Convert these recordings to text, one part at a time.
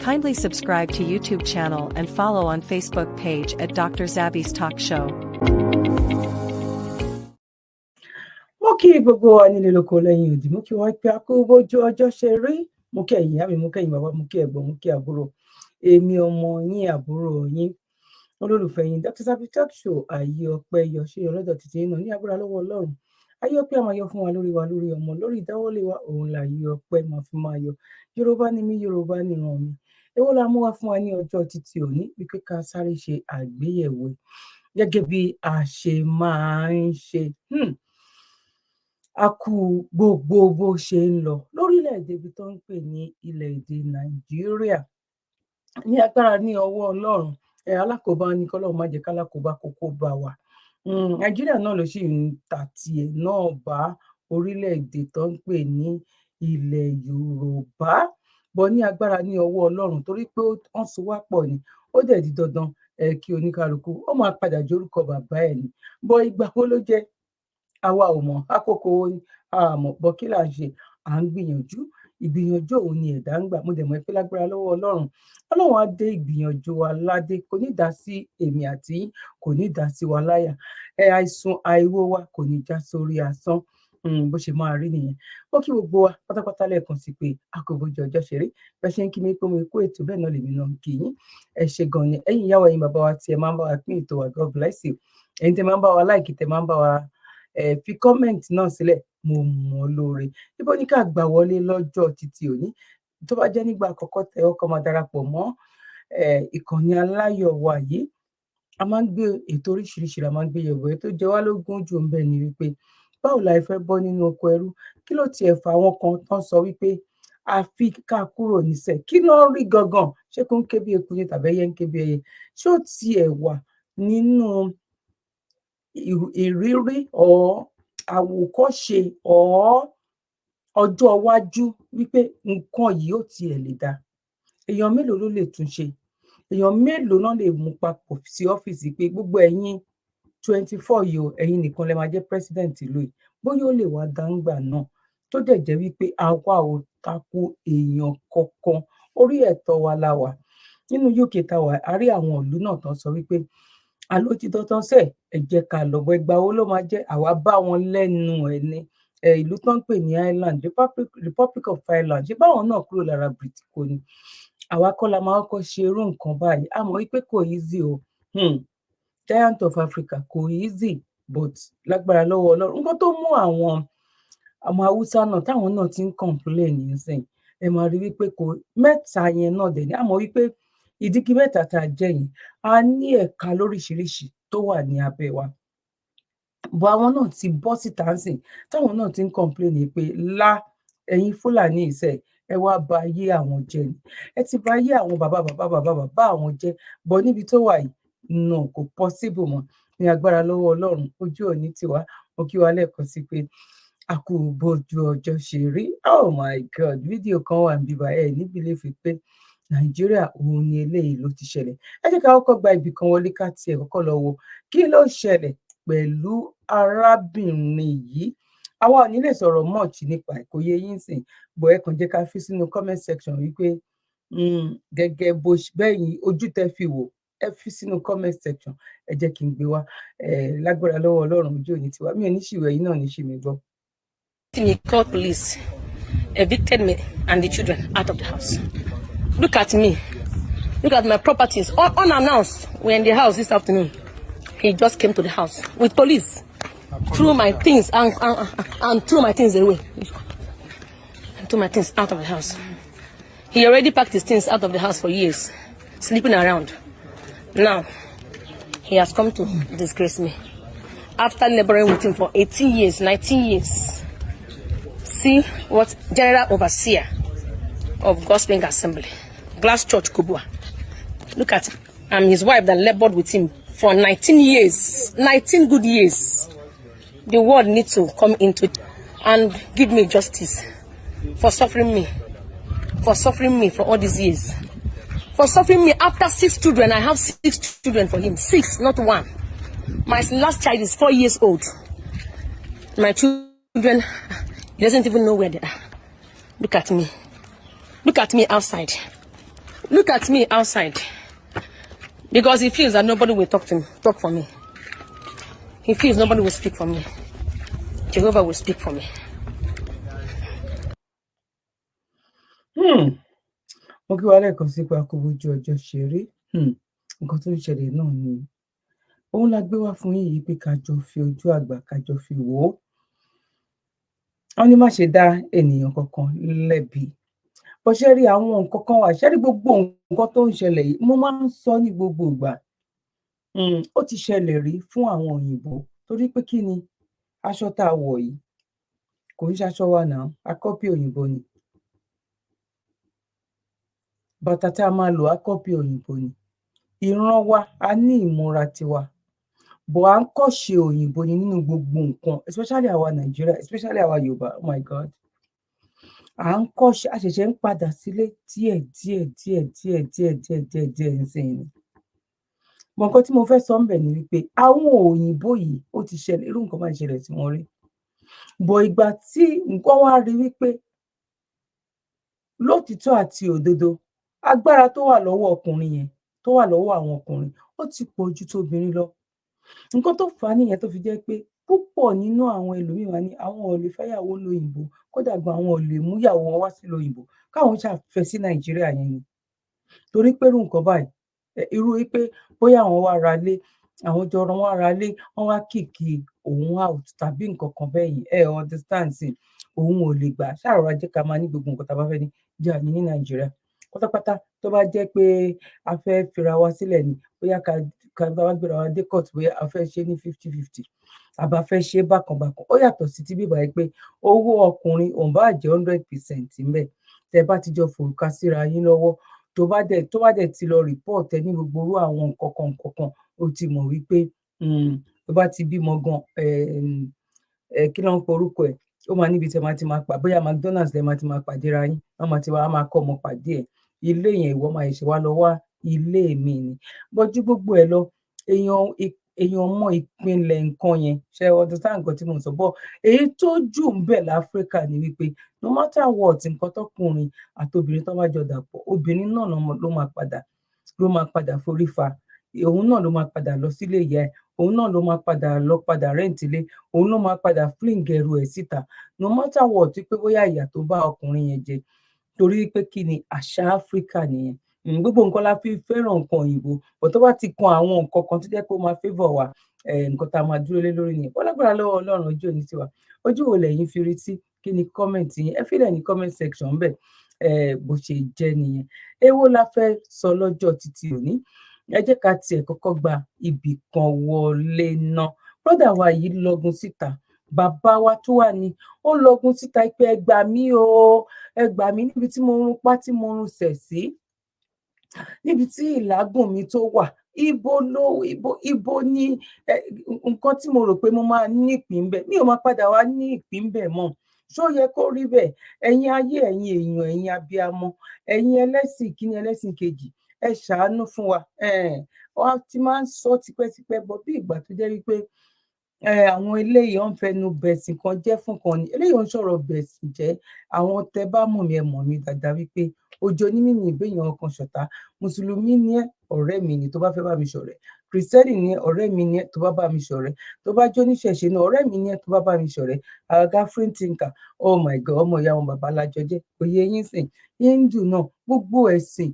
Kindly subscribe to YouTube channel and follow on Facebook page at Dr. Zabby's Talk Show. Mo kí gbogbo wa nílé lóko lẹ́yìn odi, mo kí wọ́n pé a kú bójú ọjọ́ ṣe rí, mo kí ẹ̀yin ìyá mi, mo kí ẹ̀yin bàbá, mo kí ẹ̀gbọ́n, mo kí àbúrò, èmi ọmọ yín àbúrò yín, olólùfẹ́ yín Dr. Zabby's Talk Show. Ayé ọpẹ́ yọ ṣe ọlọ́dọ̀ títí iná ní agbára lọ́wọ́ Ọlọ́run. Ayé ọpẹ́ a máa yọ fún wa lórí ọmọ, lórí ìdáwọ́lé wa, òun láyé ọpẹ́ máa fi máa yọ. Yorùbá ni mí, Yorùbá ni ìran mi. Èwo la mú wá fún wa ní ọjọ́ títí òní, bí pé ká sáré ṣe àgbéyẹ̀wò gẹ́gẹ́ bí a ṣe máa ń ṣe. A kú gbogbo bó ṣe ń lọ lórílẹ̀-èdè ibi tó ń pè ní ilẹ̀-èdè Nàìjíríà. Ní agbára ní ọwọ́ Ọlọ́run, alákòóbá ní kọ́lọ́run má jẹ́ kálákòóbá kókó bá wa. Nàìjíríà náà ló sì ń ta tiẹ̀ náà bá orílẹ̀-èdè tó ń pè ní ilẹ̀ Yorùbá. Bọ́ ní agbára ní ọwọ́ Ọlọ́run, torí pé wọ́n so wá pọ̀ ni, ó dẹ̀ di dandan kí oníkálukú ó máa padà jórúkọ bàbá ẹ̀ ni. Bọ́ ìgbà wo ló jẹ́ àwa ò mọ̀, àkókò wo ni a mọ̀, bọ́ kí là ń ṣe, à ń gbìyànjú. Ìgbìyànjú òun ni ẹ̀dá ń gbà. Mo dẹ̀ mọ̀ pé lágbára lọ́wọ́ Ọlọ́run, Ọlọ́run á dé ìgbìyànjú wa ládé, kò ní dá sí èmi àti yín, kò ní dá sí wa láyà. Àìsùn àìwò wa kò ní já sórí asán. Bó ṣe máa rí nìyẹn. Ó kí gbogbo wa pátápátá lẹ́ẹ̀kan sí pé a kò bójú ọjọ́ ṣe rí. Bẹ́ẹ̀ ṣe ń kí mi pé mo kú ètò, bẹ́ẹ̀ náà lèmi náà ń kí yín. Ẹ ṣé gan ni. Ẹ̀yin ìyá wa, ẹ̀yin bàbá wa tí ẹ máa ń bá wa pín ètò wa, God bless you. Ẹ̀yin tẹ́ máa ń bá wa like, tẹ́ máa ń bá wa fi comment náà sílẹ̀, mo mọ̀ lóore. Ibo ní ká gbà wọlé lọ́jọ́ títí òní. Tó bá jẹ́ nígbà àkọ́kọ́ tẹ́ ọkọ̀ máa darapọ̀ mọ́ ìkànnì aláyọ̀ wa yìí, a máa ń gbé ètò oríṣiríṣi, la máa ń gbé yẹ̀wò. Ètò jẹ wá lógún jù ń bẹ ni wípé báwo la fẹ́ bọ́ nínú oko ẹrú? Kí ló tiẹ̀ fà àwọn kan tán sọ wípé a fi ká kúrò níṣẹ́? Kí ló ń rí gangan? Ṣé kó ń ké bí eku ni tàbí ẹyẹ ń ké bí ẹyẹ? Ṣé ó tiẹ̀ wà nínú ìrírí àwòkọ́ṣe ọjọ́ iwájú wípé nǹkan yìí ó tiẹ̀ lè dá? Èèyàn mélòó ló lè tún ṣe? Èèyàn mélòó náà lè mú papọ̀ sí ọ́fíìsì pé gbogbo ẹ̀yin 24 yìí o, ẹ̀yin nìkan lè máa jẹ́ president ìlú yìí? Bóyá ó lè wá dáńgbà náà tó dẹ̀ jẹ́ wípé àwa ò tako èèyàn kankan, orí ẹ̀tọ́ wa la wà. Nínú UK tá wà, a rí àwọn ìlú náà tán sọ wípé àlójútọ́ tán sẹ̀, ẹ jẹ́ ká lọ. Bọ́ ìgbà wo ló máa jẹ́? Àwa bá wọn lẹ́nu ẹ̀ ni. Ìlú tó ń pè ní Ireland, Republic of Ireland, ṣé báwọn náà kúrò lára Britico ni? Àwa kọ́ la máa kọ́kọ́ ṣe irú nǹkan báyìí. A mọ̀ wípé kò easy o. Giant of Africa kò easy, but lágbára lọ́wọ́ Ọlọ́run. Nǹkan tó mú àwọn Haúsá náà táwọn náà ti ń complain nísìnyí, ẹ máa rí wípé kò mẹ́ta yẹn náà dẹ̀ ni. A mọ̀ wípé ìdígi mẹ́ta tá a jẹ́ yìí, a ní ẹ̀ka lóríṣiríṣi tó wà ní abẹ́ wa. Bọ́ àwọn náà ti bọ́ síta ńsìn, táwọn náà ti ń complain pé ẹ̀yin Fúlàní ìṣe ẹ wá ba ayé àwọn jẹ́ ni. Ẹ ti ba ayé àwọn bàbá àwọn jẹ́. Bọ́ níbi tó wà yìí, no, kò possible mọ́. Ní agbára lọ́wọ́ Ọlọ́run, ojú òní tiwa. Mo kí wa lẹ́ẹ̀kan sí pé a kú bójú ọjọ́ ṣe rí. Oh my God, fídíò kan wà níbí báyìí níbi lè fi pé Nàìjíríà òun ni eléyìí ló ti ṣẹlẹ̀. Ẹ jẹ́ ká kọ́kọ́ gba ibì kan wọlé ká tiẹ̀ kọ́kọ́ lọ wo kí ló ṣẹlẹ̀ pẹ̀lú arábìnrin yìí. Àwa ò ní lè sọ̀rọ̀ much nípa ẹ̀, kò yé yín sìn, bọ̀ ẹ kàn jẹ́ ká fi sínú comment section wípé gẹ́gẹ́ bẹ́yìn ojú tẹ́ fi wò, ẹ fi sínú comment section. Ẹ jẹ́ kí n gbé wá. Lágbára lọ́wọ́ Ọlọ́run, ojú òní tiwa. Mi ò ní ṣìwẹ̀, yín náà ní ṣì mí gbọ́. He called police, evicted me and the children out of the house. Look at me. Look at my properties. Unannounced. We're in the house this afternoon. He just came to the house with police. Threw my things and threw my things away. And threw my things out of the house. He already packed his things out of the house for years, sleeping around. Now, he has come to disgrace me. After laboring with him for 18 years, 19 years. See what General Overseer of Gospel Assembly, Glass Church, Kubwa. Look at him. I'm his wife that labored with him for 19 years. 19 good years. The world needs to come into it and give me justice for suffering me. For suffering me for all these years. For suffering me after 6 children. I have 6 children for him. 6, not 1. My last child is 4 years old. My children, he doesn't even know where they are. Look at me. Look at me outside. Look at me outside. Because he feels that nobody will talk for me. He feels nobody will speak for me. Jehovah will speak for me. Mo kí wa lẹ́ẹ̀kan sí pé a kú bójú ọjọ́ ṣe rí. Nǹkan tó ń ṣẹlẹ̀ náà ni òun la gbé wá fún yín yìí pé ká jọ fi ojú àgbà ká jọ fi wò ó. Wọ́n ní má ṣe dá ènìyàn kankan lẹ́bi. Bó ṣe rí àwọn nǹkan kan wà, ṣe rí gbogbo nǹkan tó ń ṣẹlẹ̀ yìí, mo máa ń sọ ní gbogbo ìgbà. Ó ti ṣẹlẹ̀ rí fún àwọn òyìnbó torí pé kí ni aṣọ tá a wọ̀ yìí kò ń ṣaṣọ wa náà, a kọ́pì òyìnbó ni. Bàtà tá a máa lò a kọ́pì òyìnbó ni. Ìran wa a ní ìmúra tiwa, bọ̀ à ń kọ́ṣe òyìnbó ni nínú gbogbo nǹkan, especially àwa Nàìjíríà, especially àwa Yorùbá, oh my God. À ń kọ́ṣe, a ṣẹ̀ṣẹ̀ ń padà sílé díẹ̀ nísìnyí ni. Mọ̀ nǹkan tí mo fẹ́ sọ ńbẹ̀ ni wípé àwọn òyìnbó yìí ó ti ṣẹlẹ̀, irú nǹkan máa ń ṣẹlẹ̀ sí wọn rí. Bọ̀ ìgbà tí nǹkan wá rí wípé lótìítọ́ àti òdodo, agbára tó wà lọ́wọ́ ọkùnrin yẹn, tó wà lọ́wọ́ àwọn ọkùnrin, ó ti pọ̀ ju tóbìnrin lọ. Nǹkan tó fà á nìyẹn tó fi jẹ́ pé púpọ̀ nínú àwọn ẹlòmíì wá ní àwọn ò lè fẹ́yàwó lóyìnbó, kódà gan àwọn ò lè mú ìyàwó wọn wá sí lóyìnbó, káwọn ṣàfẹ́ sí Nàìjíríà yẹn ni. Torí pé irú nǹkan báyìí, irú wípé bóyá àwọn wá ra lé, àwọn jọ wá ra lé, wọ́n wá kìkì òun out tàbí nǹkan kan bẹ́ẹ̀ yẹn, understand sí, òun ò lè gbà. Ṣáà rọra jẹ́ ká máa ní gbogbo nǹkan tá a bá fẹ́ ní jà ní Nàìjíríà. Pátápátá tó bá jẹ́ pé a fẹ́ fira wa sílẹ̀ ni, bóyá ká bá gbéra wa dé court, bóyá a fẹ́ ṣe ní 50-50, àbá fẹ́ ṣe bákan. Ó yàtọ̀ sí ti bíbá yìí pé owó ọkùnrin òun bá jẹ́ 100% ńbẹ̀. Tẹ́ bá ti jọ fòrùka síra yín lọ́wọ́, tó bá dẹ̀ ti lọ report ẹ ní gbogbo irú àwọn nǹkan kan, ó ti mọ̀ wípé tó bá ti bímọ gan, kí ló ń pe orúkọ ẹ̀, ó máa níbi tí ẹ máa ti máa bóyá McDonald's lẹ máa ti máa pàdé ra yín, wọ́n máa ti wá máa kọ́ ọmọ pàdé ẹ̀. Ilé yẹn ìwọ máa ṣẹ̀ṣẹ̀ wá lọ wá ilé mi ni. Bọ́jú gbogbo ẹ̀ lọ, èèyàn mọ ìpínlẹ̀ nǹkan yẹn, ṣe understand nǹkan tí mo sọ. Bọ́ èyí tó jù ń bẹ l'Áfríkà ni wípé no matter what, nǹkan tọkùnrin àtobìnrin tó bá jọ dàpọ̀, obìnrin náà ló máa padà forí fa. Òun náà ló máa padà lọ sílé ìyá ẹ̀, òun náà ló máa padà rent ilé, òun ló máa padà fling ẹrù ẹ̀ síta. No matter what, pé bóyá ìyà tó bá ọkùnrin yẹn jẹ, torí pé kí ni àṣà Áfríkà nìyẹn. Gbogbo nǹkan la fi fẹ́ràn nǹkan òyìnbó, bọ̀ tó bá ti kan àwọn nǹkan kan tó jẹ́ pé ó máa favour wa, nǹkan tá a máa dúró lé lórí nìyẹn. Ó lágbára lọ́wọ́ Ọlọ́run, ojú òní tiwa. Ojú wo lẹ̀yin fi rí sí? Kí ni comment yín? Ẹ fílẹ̀ ní comment section ńbẹ̀. Bó ṣe jẹ́ nìyẹn. Èwo la fẹ́ sọ lọ́jọ́ títí òní? Ẹ jẹ́ ká tiẹ̀ kọ́kọ́ gba ibì kan wọlé ná. Brother wa yìí lọ́gun síta, bàbá wa tó wà ní, ó lọ́gun síta pé ẹ gbà mí o, ẹ gbà mí níbi tí mo rún pá tí mo rún sẹ̀ sí, níbi tí ìlágùn mi tó wà, ibo ni nǹkan tí mo rò pé mo máa ní ìpín bẹ́ẹ̀, mi ò máa padà wá ní ìpín bẹ́ẹ̀ mọ́. Ṣó yẹ kó rí bẹ́ẹ̀? Ẹ̀yin ayé, ẹ̀yin èèyàn, ẹ̀yin abiyamọ, ẹ̀yin ẹlẹ́sìn ìkíní ẹlẹ́sìn kejì, ẹ ṣàánú fún wa. Wọ́n ti máa ń sọ tipẹ́tipẹ́, bọ̀ bí ìgbà tó jẹ́ wípé àwọn eléyìí ń fẹnu bẹ̀sìn kan jẹ́ fún kan ni. Eléyìí ń sọ̀rọ̀ bẹ̀sìn jẹ́. Àwọn tẹ́ bá mọ̀ mí, ẹ mọ̀ mí dáadáa wípé òjò ní mímì ìbéèyàn ọkàn ṣọ̀tá. Mùsùlùmí ni ẹ́, ọ̀rẹ́ mi ni tó bá fẹ́ bá mi ṣọ̀rẹ́. Kìrìsìtẹ́nì ni ẹ́, ọ̀rẹ́ mi ni ẹ́ tó bá bá mi ṣọ̀rẹ́. Tó bá jó níṣẹ̀ṣe náà, ọ̀rẹ́ mi ni ẹ́ tó bá bá mi ṣọ̀rẹ́. Àgàgà free thinker, oh my God, ọmọ ìyá wọn bàbá lájọ jẹ́, òye yín sìn. Hindu náà, gbogbo ẹ̀sìn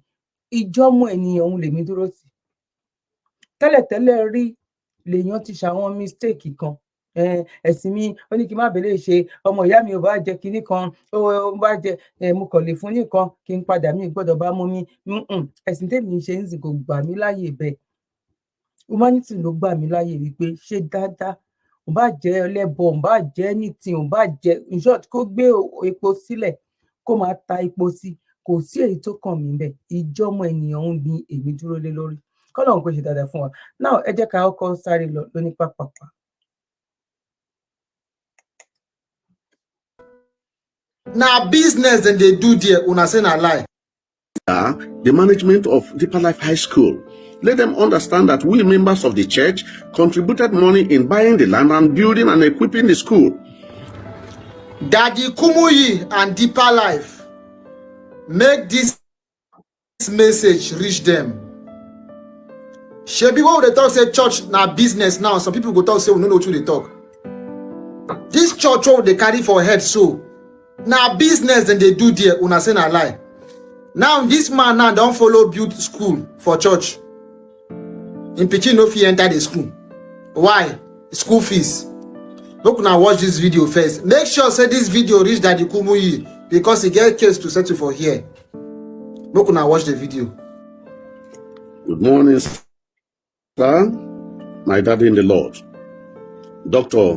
ìjọ́mọ̀ ènìyàn òun lèmi dúró tì. Tẹ́lẹ̀tẹ́lẹ̀ rí lèèyàn ti ṣàwọn mistake kan. Ẹ̀sìn mi ó ní kí n má bẹ̀lẹ̀ ṣe, ọmọ ìyá mi ò bá jẹ kinní kan, ó bá jẹ, mo kàn lè fún nìkan kí n padà, mi gbọ́dọ̀ bá mú mi. Ẹ̀sìn tèmi ń ṣe ń sìn kò gbà mí láyè bẹ́ẹ̀. Humanity ló gbà mí láyè wípé ṣé dáadáa, ò bá jẹ́ ẹlẹ́bọ, ò bá jẹ́ anything, ò bá jẹ́, in short, kó gbé epo sílẹ̀ kó máa ta epo sí, kò sí èyí tó kàn mí bẹ́ẹ̀. Ìjọ́mọ̀ ènìyàn ń ní èmi dúró lé lórí. Kọ́lọ́run kó ṣe dáadáa fún wa. Now ẹ jẹ́ ká kọ́kọ́ sáré lọ lóní pápápá. Na business dem dey do there, una say na lie. The management of Deeper Life High School. Let them understand that we members of the church contributed money in buying the land and building and equipping the school. Daddy Kumuyi and Deeper Life make this this message reach them. Shebi, what would they talk say church na business now? Some people go talk say we no know what they talk. This church what they carry for head so na business then they do there. Una say na lie. Now this man now don't follow build school for church. In pikin no fit enter the school. Why? School fees. Look now, watch this video first. Make sure say this video reach Daddy Kumuyi because he get case to settle for here. Look now, watch the video. Good morning, sir. My daddy in the Lord, Dr.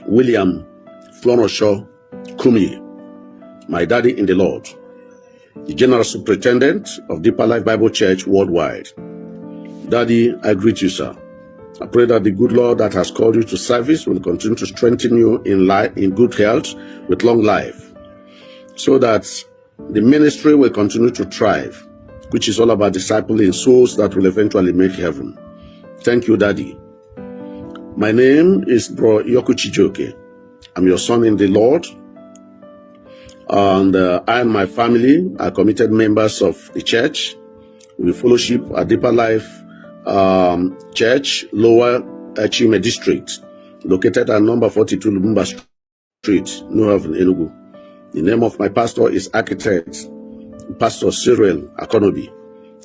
William Flonoshaw Kumi, my daddy in the Lord, the General Superintendent of Deeper Life Bible Church worldwide. Daddy, I greet you, sir. I pray that the good Lord that has called you to service will continue to strengthen you in life, in good health, with long life, so that the ministry will continue to thrive, which is all about discipling souls that will eventually make heaven. Thank you, Daddy. My name is Bro Yoku Chijoke. I'm your son in the Lord, and I and my family are committed members of the church. We fellowship at Deeper Life Church, Lower Chime District, located at number 42 Lumumba Street, New Haven, Enugu. The name of my pastor is Architect Pastor Cyril Akonobi.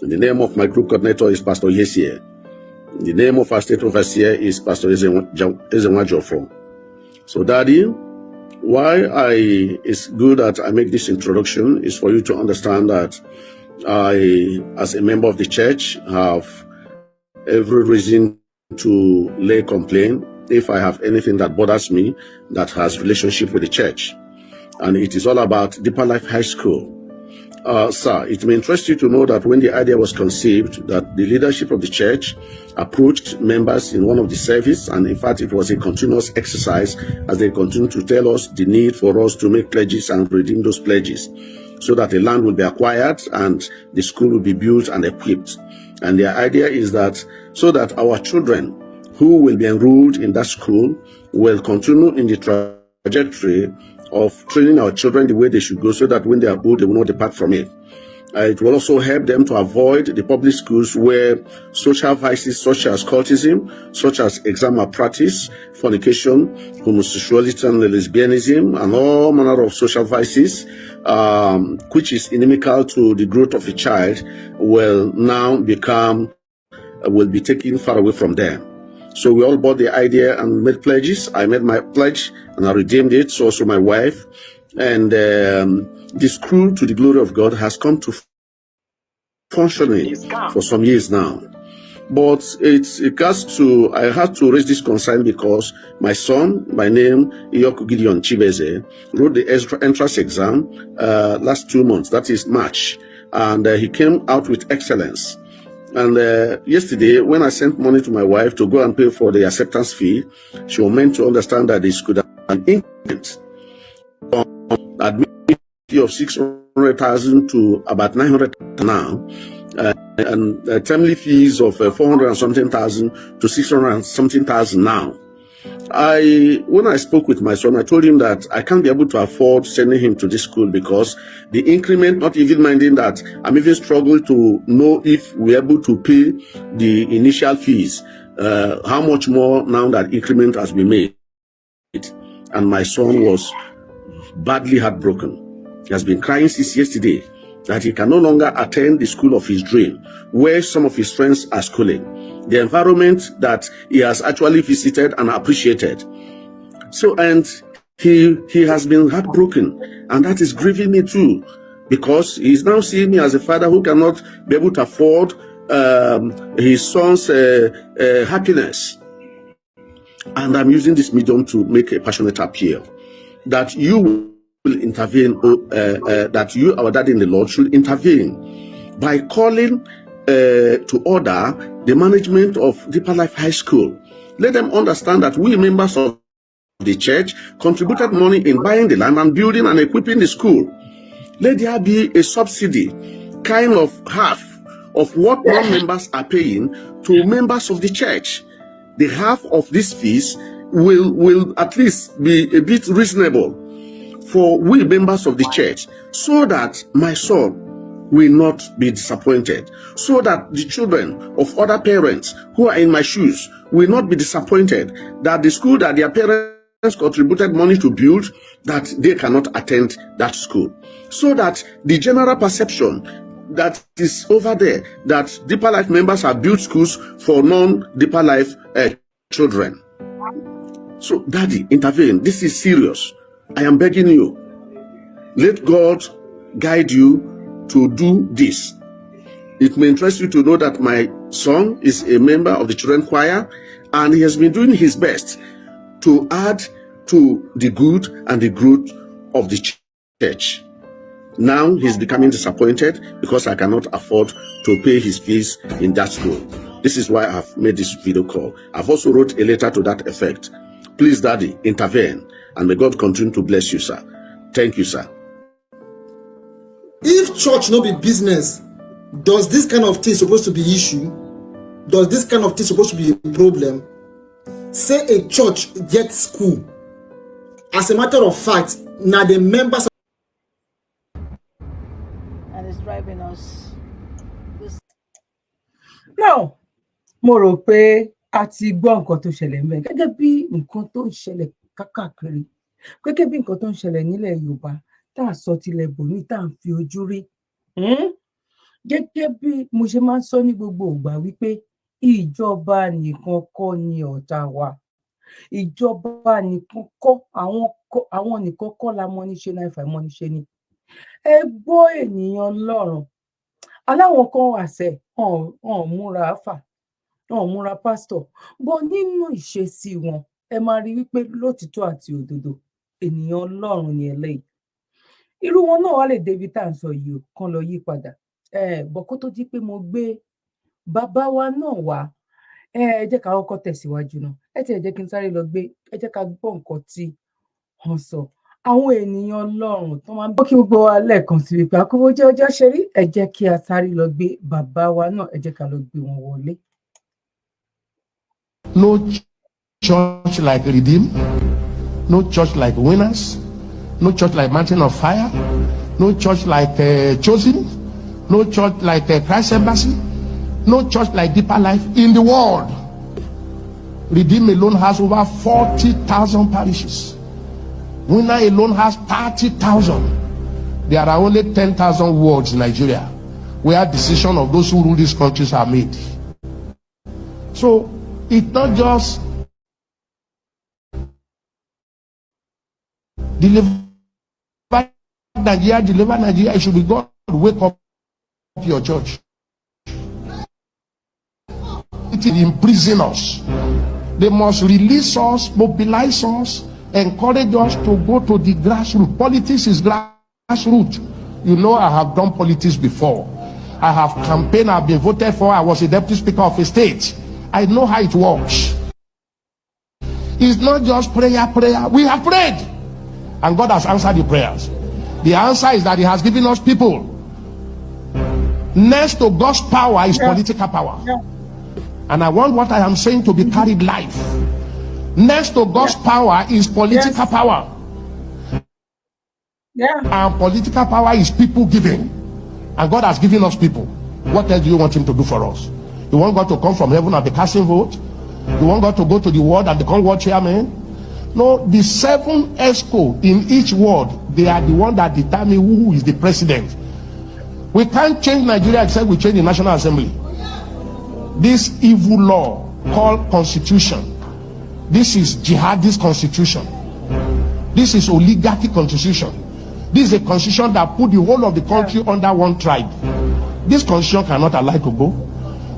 And the name of my group coordinator is Pastor Yesie. The name of our state overseer is Pastor Ezenwajofo. So, Daddy, why it's good that I make this introduction is for you to understand that I, as a member of the church, have every reason to lay complaint if I have anything that bothers me that has relationship with the church. And it is all about Deeper Life High School. Sir, it may interest you to know that when the idea was conceived, that the leadership of the church approached members in one of the service, and in fact, it was a continuous exercise as they continued to tell us the need for us to make pledges and redeem those pledges, so that the land will be acquired and the school will be built and equipped. And the idea is that so that our children who will be enrolled in that school will continue in the trajectory of training our children the way they should go, so that when they are old, they will not depart from it. It will also help them to avoid the public schools where social vices such as cultism, such as exam malpractice, fornication, homosexuality and lesbianism, and all manner of social vices, which is inimical to the growth of a child, will now will be taken far away from them. So we all bought the idea and made pledges. I made my pledge and I redeemed it. So also my wife. And the school, to the glory of God, has come to functioning for some years now. But I had to raise this concern because my son, by name Iyoku Gideon Chibeze, wrote the entrance exam last 2 months, that is March, and he came out with excellence. And yesterday, when I sent money to my wife to go and pay for the acceptance fee, she was meant to understand that this could have an increment from admission fee of 600,000 to about 900,000 now, and termly fees of 400 and something thousand to 600 and something thousand now. When I spoke with my son, I told him that I can't be able to afford sending him to this school because the increment, not even minding that I'm even struggling to know if we're able to pay the initial fees, how much more now that increment has been made. And my son was badly heartbroken. He has been crying since yesterday that he can no longer attend the school of his dream, where some of his friends are schooling, the environment that he has actually visited and appreciated. So, and he has been heartbroken, and that is grieving me too, because he is now seeing me as a father who cannot be able to afford his son's happiness. And I'm using this medium to make a passionate appeal that you will intervene, that you, our daddy in the Lord, should intervene by calling to order the management of Deeper Life High School. Let them understand that we members of the church contributed money in buying the land and building and equipping the school. Let there be a subsidy, kind of half of what non-members are paying to members of the church. The half of these fees will at least be a bit reasonable for we members of the church, so that my son will not be disappointed, so that the children of other parents who are in my shoes will not be disappointed that the school that their parents contributed money to build, that they cannot attend that school. So that the general perception that is over there, that Deeper Life members have built schools for non-Deeper Life children. So, Daddy, intervene. This is serious. I am begging you. Let God guide you to do this. It may interest you to know that my son is a member of the children choir, and he has been doing his best to add to the good and the growth of the church. Now he's becoming disappointed because I cannot afford to pay his fees in that school. This is why I've made this video call. I've also wrote a letter to that effect. Please, Daddy, intervene, and may God continue to bless you, sir. Thank you, sir. If church no be business, does this kind of thing supposed to be issue? Does this kind of thing supposed to be a problem? Say a church gets school. As a matter of fact, now the members and it's driving us. Now, mo rò pé a ti gbọ́ nǹkan tó ṣẹlẹ̀ ńbẹ̀ gẹ́gẹ́ bí nǹkan tó ń ṣẹlẹ̀ kákàkiri, gẹ́gẹ́ bí nǹkan tó ń ṣẹlẹ̀ nílẹ̀ Yorùbá tá a sọ tilẹ̀ bòmí tá a fi ojú rí. Gẹ́gẹ́ bí mo ṣe máa ń sọ ní gbogbo ìgbà wípé ìjọba nìkan kọ́ ni ọ̀tá wa. Ìjọba nìkan kọ́, àwọn nìkan kọ́ la mọ̀ ní ṣe náà ìfàìmọ̀ ní ṣe ni. Ẹ gbọ́ ènìyàn Ọlọ́run. Aláwọn kan wà sẹ́, hàn múra àfà, hàn múra pásítọ̀, bọ́ nínú ìṣesí wọn ẹ máa rí wípé lótìtọ́ àti òdodo ènìyàn Ọlọ́run ni eléyìí. Irú wọn náà wá lè débi tá à ń sọ yìí o, kán lọ yí padà. Bọ̀ kó tó di pé mo gbé bàbá wa náà wá, ẹ jẹ́ ká kọ́kọ́ tẹ̀síwájú náà. Ẹ jẹ́ kí n sáré lọ gbé, ẹ jẹ́ ká gbọ́ nǹkan tí wọ́n sọ. Àwọn ènìyàn Ọlọ́run tó máa ń bọ́ kí gbogbo wa lẹ́ẹ̀kan sí wípé àkókò jẹ́ ọjọ́ ṣe rí. Ẹ jẹ́ kí a sáré lọ gbé bàbá wa náà, ẹ jẹ́ ká lọ gbé wọn wọlé. No church like Redeem, no church like Winners, no church like Mountain of Fire, no church like Chosen, no church like Christ Embassy, no church like Deeper Life in the world. Redeem alone has over 40,000 parishes. Winner alone has 30,000. There are only 10,000 wards in Nigeria where decisions of those who rule these countries are made. So it's not just deliver Nigeria. It should be God. Wake up your church. It will imprison us. They must release us, mobilize us, encourage us to go to the grassroots. Politics is grassroots. You know, I have done politics before. I have campaigned, I've been voted for. I was a deputy speaker of a state. I know how it works. It's not just prayer. We have prayed, and God has answered the prayers. The answer is that He has given us people. Next to God's power is political power. And I want what I am saying to be carried live. Next to God's power is political power. And political power is people giving. And God has given us people. What else do you want Him to do for us? You want God to come from heaven and be casting vote? You want God to go to the world and become world chairman? No, the 7 ESCO in each ward, they are the one that determine who is the president. We can't change Nigeria except we change the National Assembly. This evil law called constitution, this is jihadist constitution. This is oligarchy constitution. This is a constitution that put the whole of the country under one tribe. This constitution cannot allow to go,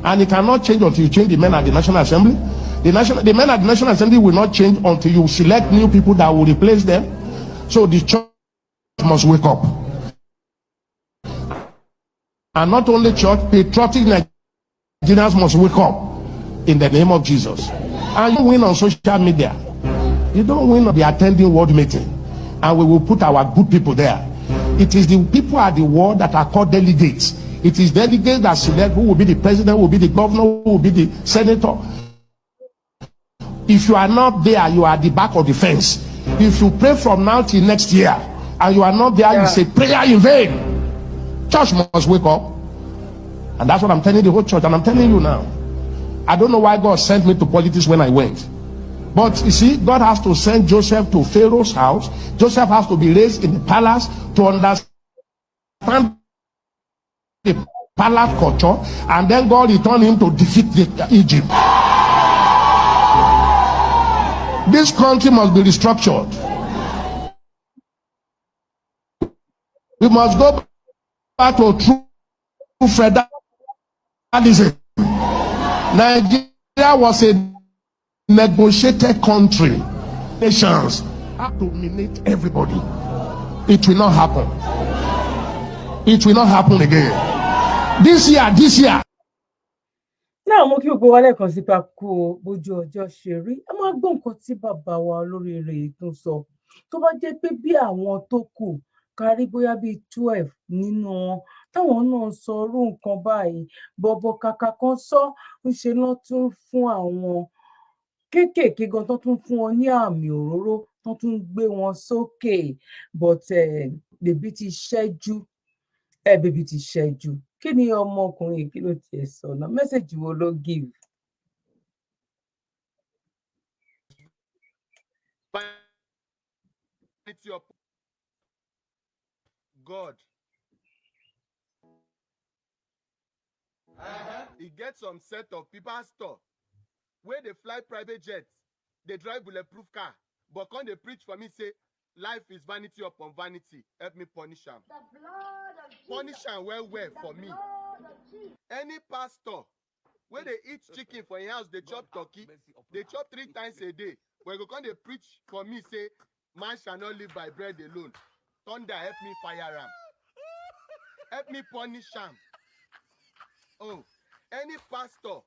and it cannot change until you change the men at the National Assembly. The men at the National Assembly will not change until you select new people that will replace them. So the church must wake up. And not only church, patriotic Nigerians must wake up in the name of Jesus. And you win on social media. You don't win on the attending world meeting. And we will put our good people there. It is the people at the world that are called delegates. It is delegates that select who will be the president, who will be the governor, who will be the senator. If you are not there, you are at the back of the fence. If you pray from now till next year and you are not there, you say prayer in vain. Church must wake up. And that's what I'm telling the whole church. And I'm telling you now. I don't know why God sent me to politics when I went. But you see, God has to send Joseph to Pharaoh's house. Joseph has to be raised in the palace to understand the palace culture. And then God returned him to defeat Egypt. This country must be restructured. We must go back to true federalism. Nigeria was a negotiated country. Nations have to dominate everybody. It will not happen. It will not happen again. This year. Náà mo kí gbogbo wa lẹ́ẹ̀kan sí pa kú bójú ọjọ́ ṣe rí. A máa gbọ́ nǹkan tí bàbá wa olóríire tún sọ. Tó bá jẹ́ pé bí àwọn tó kù kárí bóyá bíi 12 nínú wọn táwọn náà sọ irú nǹkan báyìí, bọ̀bọ̀ kàkà kan sọ ńṣe ló tún fún àwọn kéékèèké gan tó tún fún wọn ní àmì òróró tó tún gbé wọn sókè. But bèbí ti ṣẹ́jú. Bèbí ti ṣẹ́jú. Kí ni ọmọkùnrin kí ló tiẹ̀ sọ náà? Mẹ́sẹ̀jì wo ló give? God. He gets some set of people pastor where they fly private jets, they drive bulletproof car, but when they preach for me, say life is vanity upon vanity. Help me punish them. Punish them well for me. Any pastor where they eat chicken for your house, they chop turkey, they chop 3 times a day. When you come, they preach for me, say man shall not live by bread alone. Thunder, help me fire them. Help me punish them. Oh, any pastor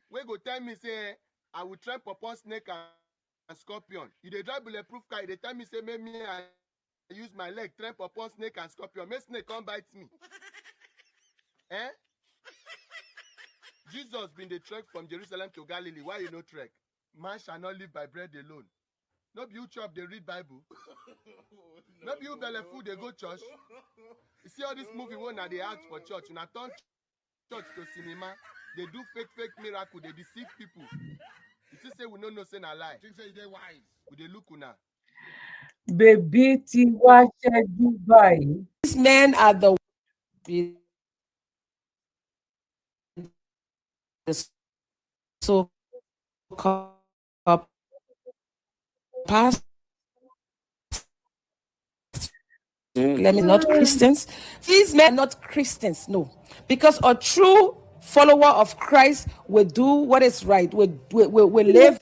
where go tell me, say I will tramp upon snake and scorpion. If they drive bulletproof car, they tell me, say maybe I use my leg tramp upon snake and scorpion. May snake come bite me. Jesus been the trek from Jerusalem to Galilee. Why you no trek? Man shall not live by bread alone. No be you chop, they read Bible. No be you belly food, they go church. You see all this movie when they act for church. When I turn church to cinema, they do fake miracle, they deceive people. You see say we no know say na lie. You say they wise. We dey look una. Bèbí ti wá ṣẹ́jú báyìí. These men are the so-called pastors. Let me not Christians. These men are not Christians, no. Because a true follower of Christ will do what is right. Will live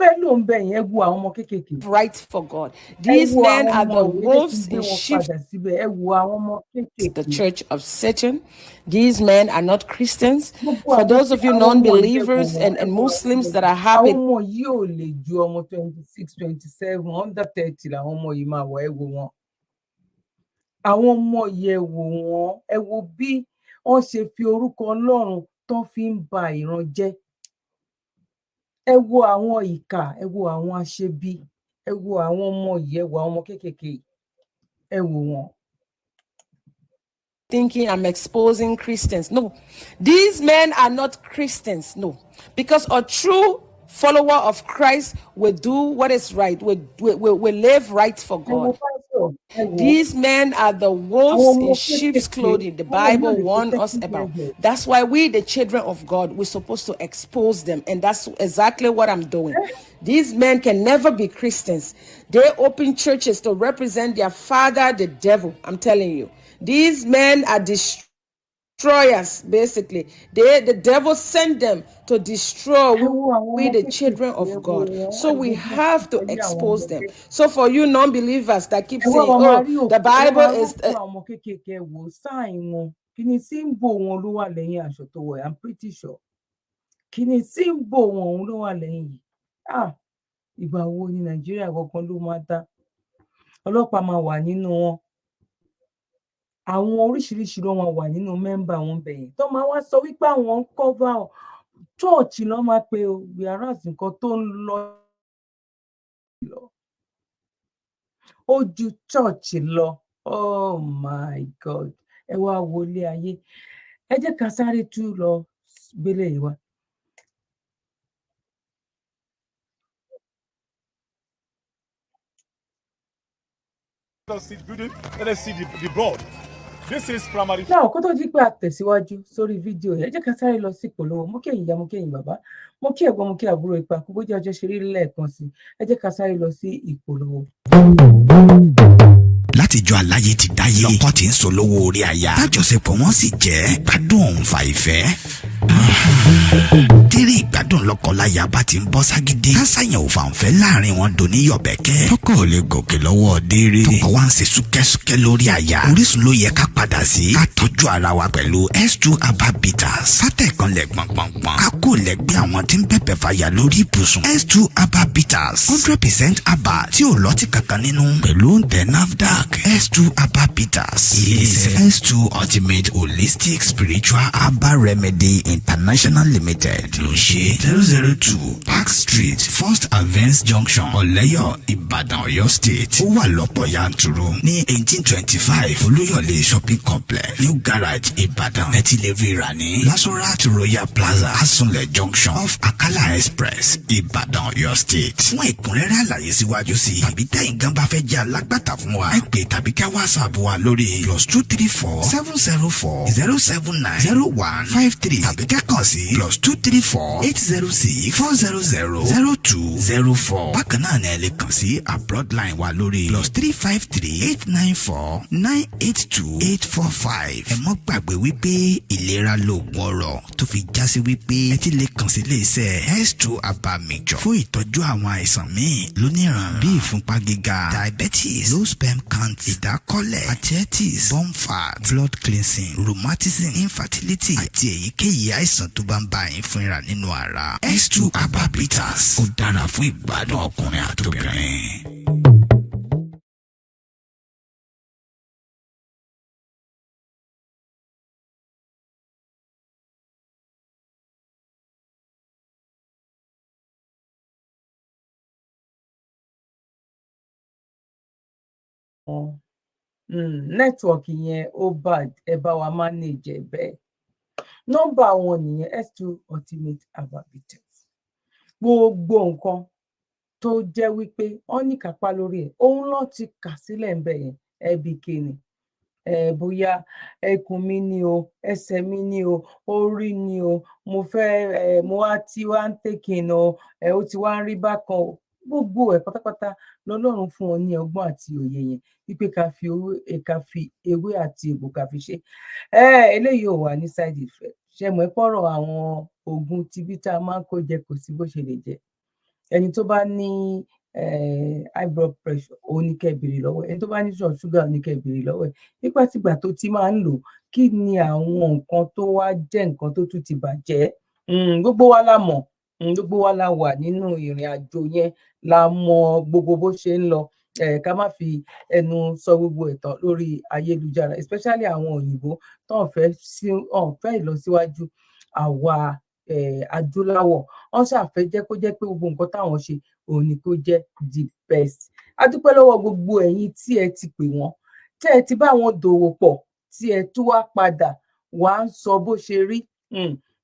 right for God. These men are the wolves in sheep's the church of Satan. These men are not Christians. For those of you non-believers and Muslims that are happy, àwọn ọmọ yẹn wò wọ́n, ẹ wo bí wọ́n ṣe fi orúkọ Ọlọ́run tán fi ń ba ìran jẹ́. Ẹ wo àwọn ìkà, ẹ wo àwọn aṣebi, ẹ wo àwọn ọmọ yẹn, ẹ wo àwọn ọmọ kéékèèké, ẹ wò wọ́n. Thinking I'm exposing Christians. No, these men are not Christians. No, because a true follower of Christ will do what is right, will live right for God. These men are the wolves in sheep's clothing. The Bible warned us about. That's why we, the children of God, we're supposed to expose them. And that's exactly what I'm doing. These men can never be Christians. They open churches to represent their father, the devil. I'm telling you. These men are destroyers, basically. The devil sent them to destroy we the children of God. So we have to expose them. So for you non-believers that keep saying, oh, the Bible is... I'm pretty sure. Kini símbò wọn ló wà lẹ́yìn yìí. Ìgbà wo ni Nàìjíríà kankan ló máa dá? Ọlọ́pàá máa wà nínú wọn. Àwọn oríṣiríṣi ló máa wà nínú mẹ́mbà wọn bẹ̀yẹn. Tó máa wá sọ wípé àwọn ń cover church ló máa pe o, whereas nǹkan tó ń lọ ó ju church lọ. Oh my God. ẹ wá wọlé ayé. Ẹ jẹ́ ká sáré tú lọ gbélé yìí wá. Let us see the building. Let us see the board. This is primary. Náà kó tó di pé a tẹ̀síwájú sórí fídíò yẹn, ẹ jẹ́ ká sáré lọ sí ìpolówó. Mo kí ẹ̀yin ìyá, mo kí ẹ̀yin bàbá, mo kí ẹ̀gbọ́n, mo kí àbúrò, ipa kó bójú ọjọ́ ṣe rí lẹ́ẹ̀kan sí. Ẹ jẹ́ ká sáré lọ sí ìpolówó. Látijọ́ aláyé ti dáyé lọ́kọ́ tí ń sọ lówó orí aya tájọṣepọ̀ wọn sì jẹ́ ìgbádùn òun fa ìfẹ́. Tírí ìgbádùn lọ́kọláya bá ti ń bọ́ ságídé kásáyàn ò fàǹfẹ́ láàrin wọn dòní yọ̀bẹ̀kẹ́ tọkọ ò lè gòkè lọ́wọ́ déere tọkọ wa ń ṣe súkẹ́súkẹ́ lórí aya. Orísun ló yẹ ká padà sí ká tọ́jú ara wa pẹ̀lú S2 herbal bitters fátẹ̀kan lẹ̀ gbọ̀ngbọ̀ngbọ̀n ká kó lẹ́gbẹ́ àwọn tí ń bẹ̀bẹ̀ fàyà lórí ibùsùn. S2 herbal bitters 100% herbal tí ò lọ́tì kankan nínú pẹ̀lú ǹtẹ̀ NAFDAC. S2 herbal bitters ilé-iṣẹ́ S2 ultimate holistic spiritual herbal remedy international limited ló ṣe 002 Park Street First Avance Junction Ọ̀lẹ́yọ̀ Ìbàdàn Ọ̀yọ́ State. Ó wà lọ́pọ̀ yanturu ní 1825 Olúyọ̀lé shopping complex New Garage Ìbàdàn. Ẹ ti lè rí rà ní Lasorat Royal Plaza Asunlẹ̀ Junction off Akala Express Ìbàdàn Ọ̀yọ́ State. Fún ẹ̀kúnrẹ́rẹ́ àlàyé síwájú sí tàbí tẹ̀yin gan bá fẹ́ jẹ́ alágbàtà fún wa ẹ pè tàbí kẹ́ WhatsApp wa lórí +234 704 079 0153 tàbí kẹ́ kàn sí +234 806 400 0204. Bákan náà ni ẹ lè kàn sí abroad line wa lórí +353 894 982 845. Ẹ mọ́ gbàgbé wípé ìlera lóògùn ọrọ̀ tó fi já sí wípé ẹ ti lè kàn sí iléeṣẹ́ S2 herbal mixture fún ìtọ́jú àwọn àìsàn míì lóníran bíi ìfúnpá gíga, diabetes, low sperm count, ìdákọ́lẹ̀, arthritis, bone fat, blood cleansing, rheumatism, infertility àti èyíkéyìí àìsàn tó bá ń bá yín fúnra nínú ara. S2 herbal bitters ó dára fún ìgbádùn ọkùnrin àtobìnrin. Nẹ́tíwọ̀kì yẹn ó bad, ẹ bá wa manage ẹ bẹ́ẹ̀. Nọ́mbà wọn nìyẹn S2 ultimate herbal bitters. Gbogbo nǹkan tó jẹ́ wípé wọ́n ní kápá lórí ẹ̀ òun ló ti kà sílẹ̀ ń bẹ̀ yẹn ẹbí kíni. Bóyá ẹkùn mi ni o, ẹsẹ̀ mi ni o, orí ni o, mo fẹ́ mo wá tí wá ń tèkìn o, ó ti wá ń rí bákan o. Gbogbo ẹ̀ pátápátá lọ́lọ́run fún wọn ní ọgbọ́n àti òye yẹn wípé ká fi ewé àti egbò ká fi ṣe. Eléyìí ò wà ní side effect. Ṣé mọ̀ ẹ́ pọ̀rọ̀ àwọn oògùn tibí tá a máa ń kó jẹ kò sí bó ṣe lè jẹ. Ẹni tó bá ní high blood pressure òun ní kẹ́ bèrè lọ́wọ́ ẹni tó bá ní sugar òun ní kẹ́ bèrè lọ́wọ́ ẹ̀ nígbàtígbà tó ti máa ń lò kí ni àwọn nǹkan tó wá jẹ́ nǹkan tó tún ti bàjẹ́. Gbogbo wa la mọ̀, gbogbo wa la wà nínú ìrìn àjò yẹn, la mọ gbogbo bó ṣe ń lọ. Ká má fi ẹnu sọ gbogbo ẹ̀tàn lórí ayélujára, especially àwọn òyìnbó tó ń fẹ́ ìlọsíwájú àwa adúláwọ̀. Wọ́n ṣàfẹ́ jẹ́ kó jẹ́ pé gbogbo nǹkan táwọn ṣe òun ni kó jẹ́ the best. A dúpẹ́ lọ́wọ́ gbogbo ẹ̀yin tí ẹ ti pè wọ́n, tẹ́ ẹ ti bá wọn dòwò pọ̀, tí ẹ tún wá padà wá ń sọ bó ṣe rí.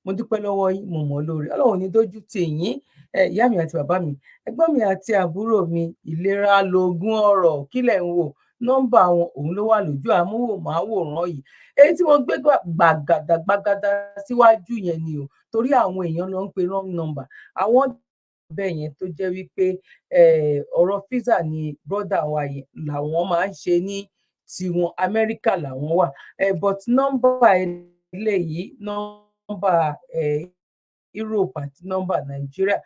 Mo dúpẹ́ lọ́wọ́ yín, mo mọ̀ lórí. Ọlọ́run ní dójú tì yín, ìyá mi àti bàbá mi, ẹ̀gbọ́n mi àti àbúrò mi. Ìlera lóògùn ọrọ̀, kílẹ̀ ń wò. Nọ́mbà wọn òun ló wà lójú àmúwòmáwòrán yìí. Èyí tí wọ́n gbé gbàgàdà síwájú yẹn ni o, torí àwọn èèyàn ló ń pe wrong number. Àwọn bẹ́ẹ̀ yẹn tó jẹ́ wípé ọ̀rọ̀ visa ni brother wa yẹn làwọn máa ń ṣe ní tiwọn, Amẹ́ríkà làwọn wà. But nọ́mbà eléyìí, nọ́mbà Europe àti nọ́mbà Nàìjíríà,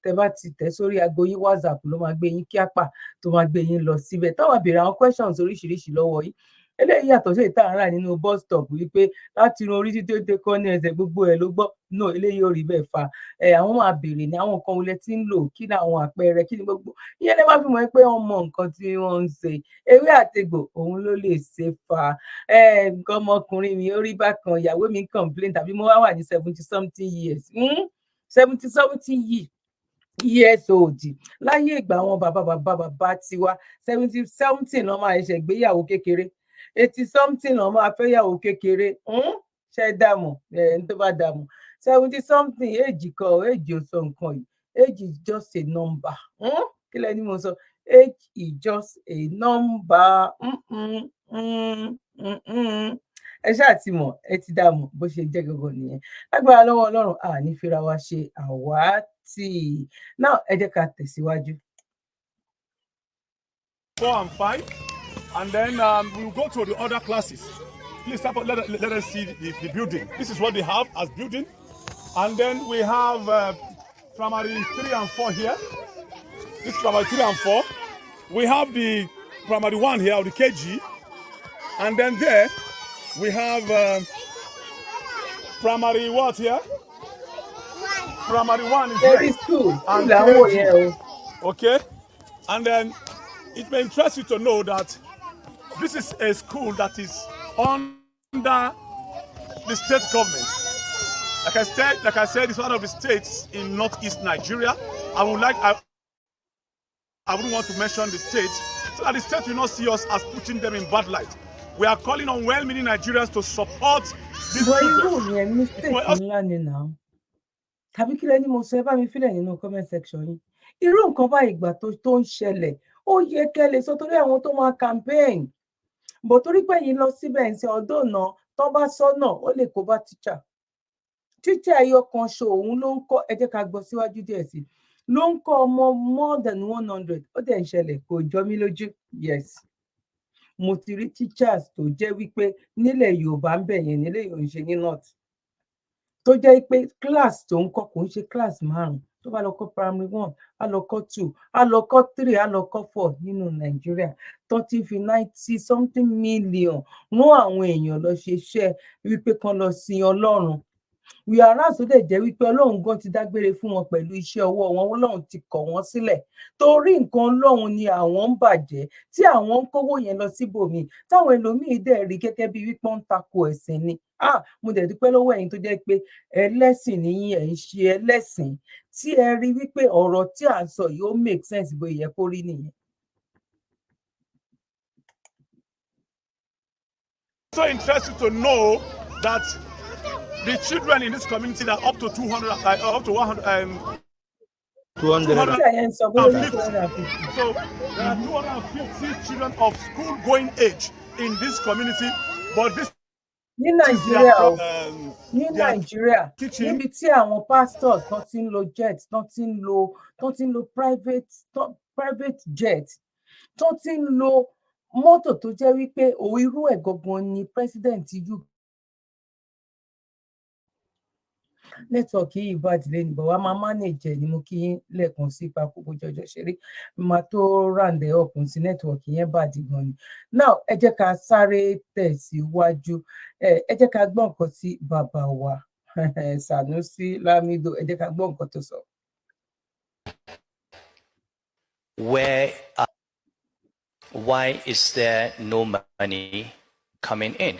tẹ́ bá ti tẹ̀ sórí aago yín WhatsApp ló máa gbé yín kíápà tó máa gbé yín lọ síbẹ̀. Táwọn béèrè àwọn questions oríṣiríṣi lọ́wọ́ yín. Eléyìí yàtọ̀ sí ìta àrà nínú bus stop wípé láti irun orí títí dé kọ́ ní ẹsẹ̀ gbogbo ẹ̀ ló gbọ́. No, eléyìí ò rí bẹ́ẹ̀ fa. Àwọn máa béèrè ní àwọn nǹkan olè tí ń lò, kí ni àwọn àpẹẹrẹ, kí ni gbogbo. Ìyẹn lè má fi mọ̀ pé wọ́n mọ nǹkan tí wọ́n ń ṣe. Ewé àtegbò òun ló lè ṣe fa. Nǹkan ọmọkùnrin mi ó rí bákan, ìyàwó mi complain tàbí mo wá wà ní 70 something years. 70 something years old. Láyé ìgbà àwọn bàbá tiwa 70 something ló máa ṣe gbéyàwó kékeré. 80 something ọmọ afẹ́yàwó kékeré ṣe dààmú ẹni tó bá dààmú 70 something age kan age ò sọ nǹkan yìí age is just a number kí lẹni mo sọ age is just a number ẹ ṣáà ti mọ̀ ẹ ti dààmú bó ṣe jẹ́ gangan nìyẹn lágbára lọ́wọ́ Ọlọ́run àní fira wa ṣe àwátì náà ẹ jẹ́ ká tẹ̀síwájú. 4 and 5, and then we'll go to the other classes. Please let us see the building. This is what they have as building. And then we have primary 3 and 4 here. This is primary 3 and 4. We have the primary 1 here, or the KG. And then there, we have primary what here? Primary 1 is here. And KG. Okay? And then it may interest you to know that this is a school that is under the state government. Like I said, it's one of the states in northeast Nigeria. I wouldn't want to mention the state, so that the state will not see us as putting them in bad light. We are calling on well-meaning Nigerians to support this children. Tàbí kí lẹ́ni mo sọ ẹ bá mi fílẹ̀ nínú comment section yìí. Irú nǹkan báyìí ìgbà tó ń ṣẹlẹ̀ ó yẹ kẹ́ lè sọ torí àwọn tó máa campaign bó torí pé yìí lọ síbẹ̀ ń ṣe ọdún náà tó bá sọ́nà ó lè kó bá tíṣà ẹyọ kan ṣo òun ló ń kọ́ ẹ jẹ́ ká gbọ́ síwájú díẹ̀ sí ló ń kọ́ ọmọ more than 100 ó dẹ̀ ń ṣẹlẹ̀ kò jọ mí lójú yes mo ti rí teachers tó jẹ́ wípé nílẹ̀ Yorùbá ń bẹ̀ yẹn nílẹ̀ Yorùbá ń ṣe ní north tó jẹ́ pé class tó ń kọ́ kò ń ṣe class 5 tó bá lọ kọ́ primary 1 á lọ kọ́ 2 á lọ kọ́ 3 á lọ kọ́ 4 nínú Nàìjíríà tó ti fi 90 something million rán àwọn èèyàn lọ ṣe iṣẹ́ wípé kan lọ sin Ọlọ́run wíwárà tó dẹ̀ jẹ́ wípé Ọlọ́run gan ti dágbére fún wọn pẹ̀lú iṣẹ́ ọwọ́ wọn Ọlọ́run ti kọ̀ wọ́n sílẹ̀ torí nǹkan Ọlọ́run ni àwọn ń bàjẹ́ tí àwọn ń kówó yẹn lọ síbòmíì táwọn ẹlòmíì dẹ̀ rí gẹ́gẹ́ bí wípé ń tako ẹ̀sìn ni mo dẹ̀ dúpẹ́ lọ́wọ́ ẹ̀yin tó jẹ́ pé ẹlẹ́sìn nìyí ẹ̀ ń ṣe ẹlẹ́sìn tí ẹ rí wípé ọ̀rọ̀ tí à ń sọ yìí ó make sense bó yẹ kó rí nìyẹn. So interested to know that the children in this community are up to 200, up to 100, 250. So there are 250 children of school-going age in this community, but this. Ní Nàìjíríà níbi tí àwọn pastors tó ti ń lo jet tó ti ń lo private jet tó ti ń lo mọ́tò tó jẹ́ wípé irú ẹ̀ gangan ni president UK. Nẹ́tíwọ̀kì yìí bàjẹ́ ní bọ̀ wá máa manage ni mo kí yín lẹ́ẹ̀kan sí papọ̀ jọjọ ṣeré máa tó ràǹdẹ̀ ọkùnrin sí nẹ́tíwọ̀kì yẹn bàjẹ́ gan ni. Now ẹ jẹ́ ká sáré tẹ̀síwájú ẹ jẹ́ ká gbọ́ nǹkan tí bàbá wa Sanusi Lamido ẹ jẹ́ ká gbọ́ nǹkan tó sọ. Why is there no money coming in?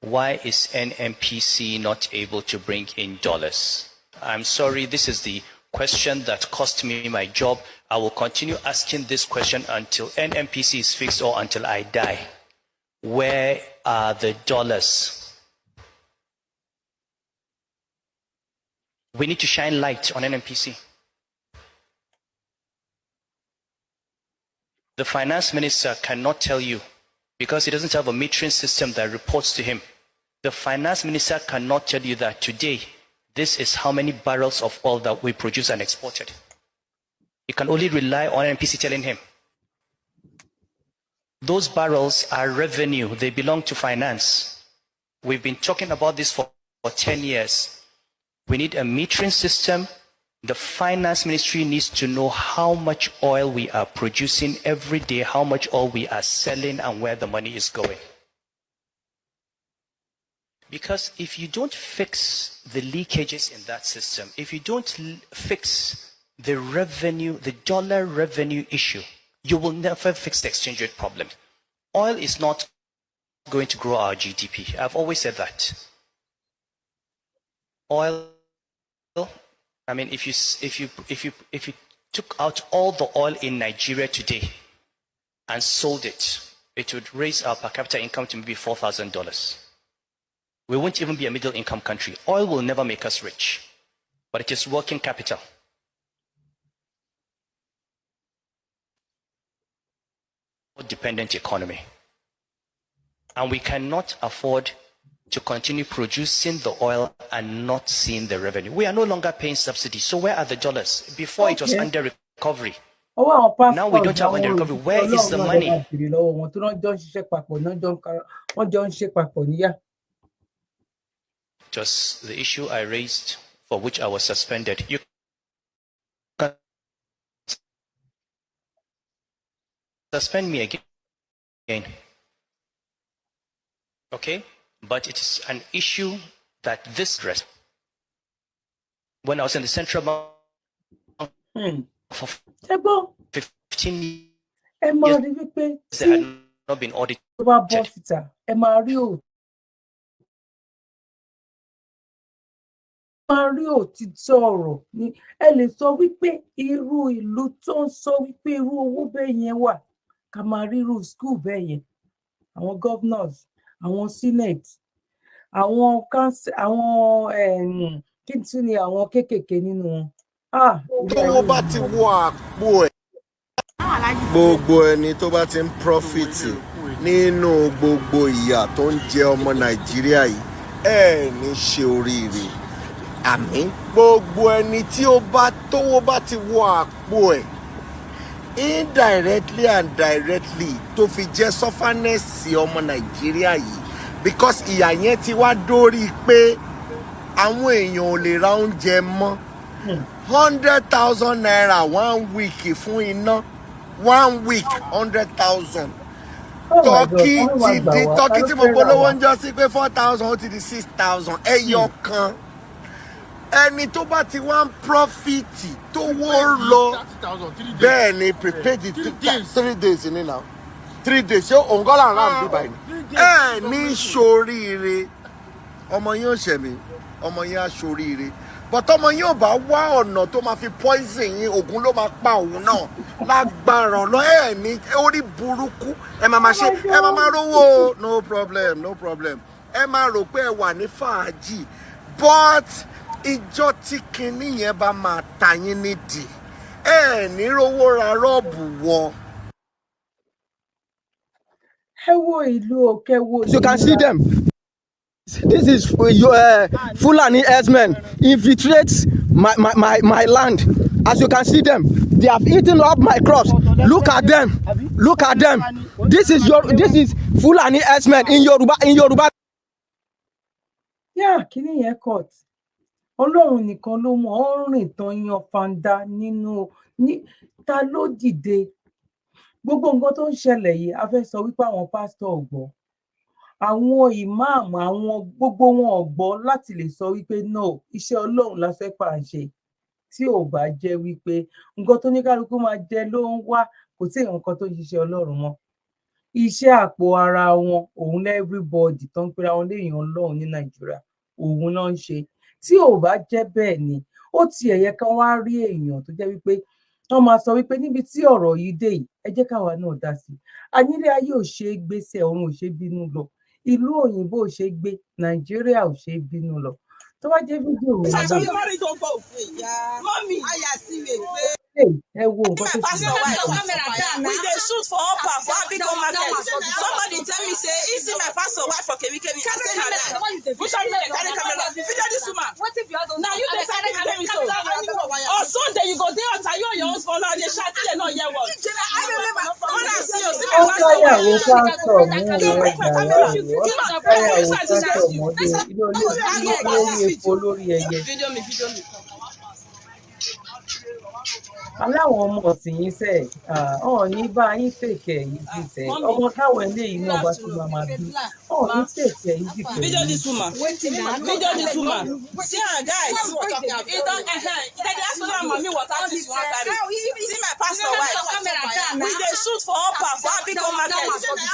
Why is NMPC not able to bring in dollars? I'm sorry, this is the question that cost me my job. I will continue asking this question until NMPC is fixed or until I die. Where are the dollars? We need to shine light on NMPC. The finance minister cannot tell you because he doesn't have a metering system that reports to him. The finance minister cannot tell you that today, this is how many barrels of oil that we produce and exported. He can only rely on NPC telling him. Those barrels are revenue. They belong to finance. We've been talking about this for 10 years. We need a metering system. The finance ministry needs to know how much oil we are producing every day, how much oil we are selling, and where the money is going. Because if you don't fix the leakages in that system, if you don't fix the revenue, the dollar revenue issue, you will never fix the exchange rate problem. Oil is not going to grow our GDP. I've always said that. Oil, I mean, if you took out all the oil in Nigeria today and sold it, it would raise our per capita income to maybe $4,000. We won't even be a middle income country. Oil will never make us rich, but it is working capital. Dependent economy. And we cannot afford to continue producing the oil and not seeing the revenue. We are no longer paying subsidies. So where are the dollars? Before it was under recovery. Now we don't have under recovery. Where is the money? Just the issue I raised for which I was suspended. You can suspend me again. Okay? But it is an issue that this dress, when I was in the central bank for 15 years, they had not been audited. Mario ti sọ̀rọ̀ ni ẹ lè sọ wípé irú ìlú tó ń sọ wípé irú owó bẹ́ẹ̀ yẹn wà ká máa rí irú school bẹ́ẹ̀ yẹn àwọn governors àwọn senate àwọn council àwọn kí n tún ní àwọn kéékèèké nínú wọn. Tó bá ti wọ àpò ẹ̀ gbogbo ẹni tó bá ti ń profit nínú gbogbo ìyà tó ń jẹ ọmọ Nàìjíríà yìí ẹ ní ṣe oríire. Àmín. Gbogbo ẹni tí tówó bá ti wọ àpò ẹ̀ indirectly and directly tó fi jẹ́ sufferness ọmọ Nàìjíríà yìí because ìyà yẹn ti wá dórí pé àwọn èèyàn ò lè ra oúnjẹ mọ́ 100,000 naira 1 week fún iná 1 week 100,000. Tọ́kì tí mo polówó ń jọ sí pé 4,000 ó ti di 6,000 ẹyọ kan. Ẹni tó bá ti wá ń profit tó wó lọ bẹ́ẹ̀ ni prepaid 3 days ní now 3 days ṣé òǹgọ́là ńlá ń bí báyìí ẹ ní ṣoríire ọmọ yín ò ṣẹ̀mí ọmọ yín á ṣoríire but ọmọ yín ò bá wá ọ̀nà tó máa fi poison yín ògùn ló máa pa òun náà lágbára ọ̀nà ẹ ní orí burúkú ẹ máa ṣe ẹ máa rówó no problem ẹ máa rò pé ẹ wà ní fàájì but ìjọ tí kinní yẹn bá máa ta yín nídìí ẹ ní rówó ra rọ́ọ̀bù wọ. Ẹ wo ìlú òkè wo. You can see them. This is Fulani herdsmen infiltrate my land. As you can see them, they have eaten up my crops. Look at them. This is Fulani herdsmen in Yoruba. Yeah, kinní yẹn cut. Ọlọ́run nìkan ló mọ̀ ọ́ rìn tán yan fanda nínú ta ló dìde. Gbogbo nǹkan tó ń ṣẹlẹ̀ yìí a fẹ́ sọ wípé àwọn pásítọ̀ ò gbọ́ àwọn ìmáàmù àwọn gbogbo wọn ò gbọ́ láti lè sọ wípé no iṣẹ́ Ọlọ́run la fẹ́ pàṣẹ tí ò bá jẹ́ wípé nǹkan tó ní kálukú máa jẹ ló ń wá kò sí nǹkan tó ń ṣiṣẹ́ Ọlọ́run mọ́ iṣẹ́ àpò ara wọn òun everybody tó ń pera wọn léèyàn Ọlọ́run ní Nàìjíríà òun náà ń ṣe tí ò bá jẹ́ bẹ́ẹ̀ ni ó tiẹ̀ yẹ kán wá rí èèyàn tó jẹ́ wípé wọ́n máa sọ wípé níbi tí ọ̀rọ̀ yìí dé yìí ẹ jẹ́ káwa náà dá sí ànílé ayé ò ṣe é gbèsè ọ̀run ò ṣe é bínú lọ ìlú òyìnbó ò ṣe é gbé Nàìjíríà ò ṣe é bínú lọ tó bá jẹ́ fídíò rẹ̀ ẹ wo nǹkan tó ṣe we dey shoot for upper for Abigo market somebody tell me say he see my pastor wife for kemi I say na lie which one dey carry camera video this woman na you dey carry camera so on Sunday you go dey out you and your husband now dey shout dey no hear word when I see you see my pastor video me aláwọn ọmọ ọ̀sìn yín sẹ̀ ọ̀hún ní bá yín tèkẹ̀ yìí ti sẹ̀ ọmọ táwọn eléyìí náà bá tún máa bí ọ̀hún ní tèkẹ̀ yìí ti pẹ̀lú. Video this woman see her guys he don they dey ask me how mommy water this one carry see my pastor wife we dey shoot for upper for Abigo market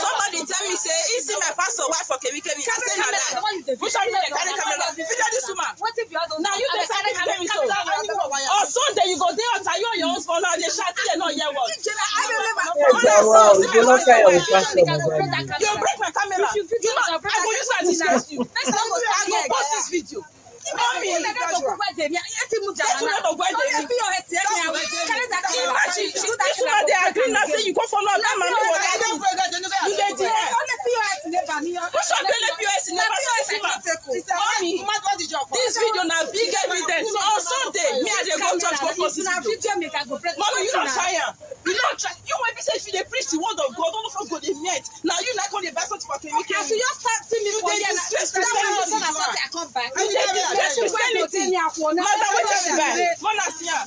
somebody tell me say he see my pastor wife for kemi I say na lie which one dey carry camera video this woman na you dey carry camera so on Sunday you go dey out you and your husband now dey shout dey no hear word when I yourself. See my pastor wife. You break my camera. You know, I go use that to disgrace you. I go post this video. Mommy, imagine this woman dey agree now say you go follow am. You dey there. Push up the POS never see Mommy, this video na big evidence. On Sunday, me I dey go church go post this video. Mommy, you don't try am. You don't try. You when be say if you dey preach the word of God, all of us go dey meet. Now you not going to buy something for me. As you just start seeing me for here, I come back. Christianity. Mother, what is it? Mona Sia.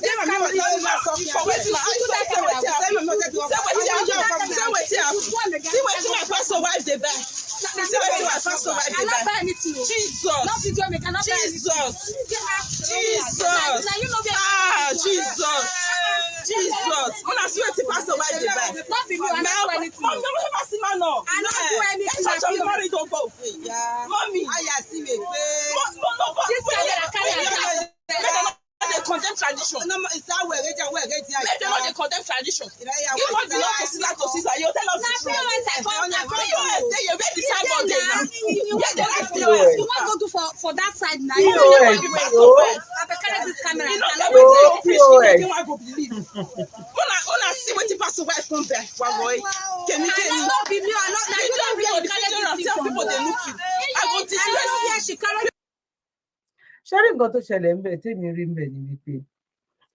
See what my pastor wife dey buy. See what my pastor wife dey buy. Jesus. Jesus. Mona see what pastor wife dey buy. Not be me. I don't do anything. Mom, never see man no. I don't do anything. Church of the married don't go. Mommy. I see me. They condemn tradition. No, it's that way. They don't condemn tradition. You want to belong to Caesar. You tell us the truth. You get the side on there now. You get the right POS. You want to go for that side now. You know the pastor wife. I carry this camera. You know that way. You want to believe. When I see what the pastor wife come back, boy. Can you tell me? Not be new. Not people they look you. I go to see. ṣẹ́rí nǹkan tó ṣẹlẹ̀ ń bẹ̀ tèmi rí ń bẹ̀ ni wípé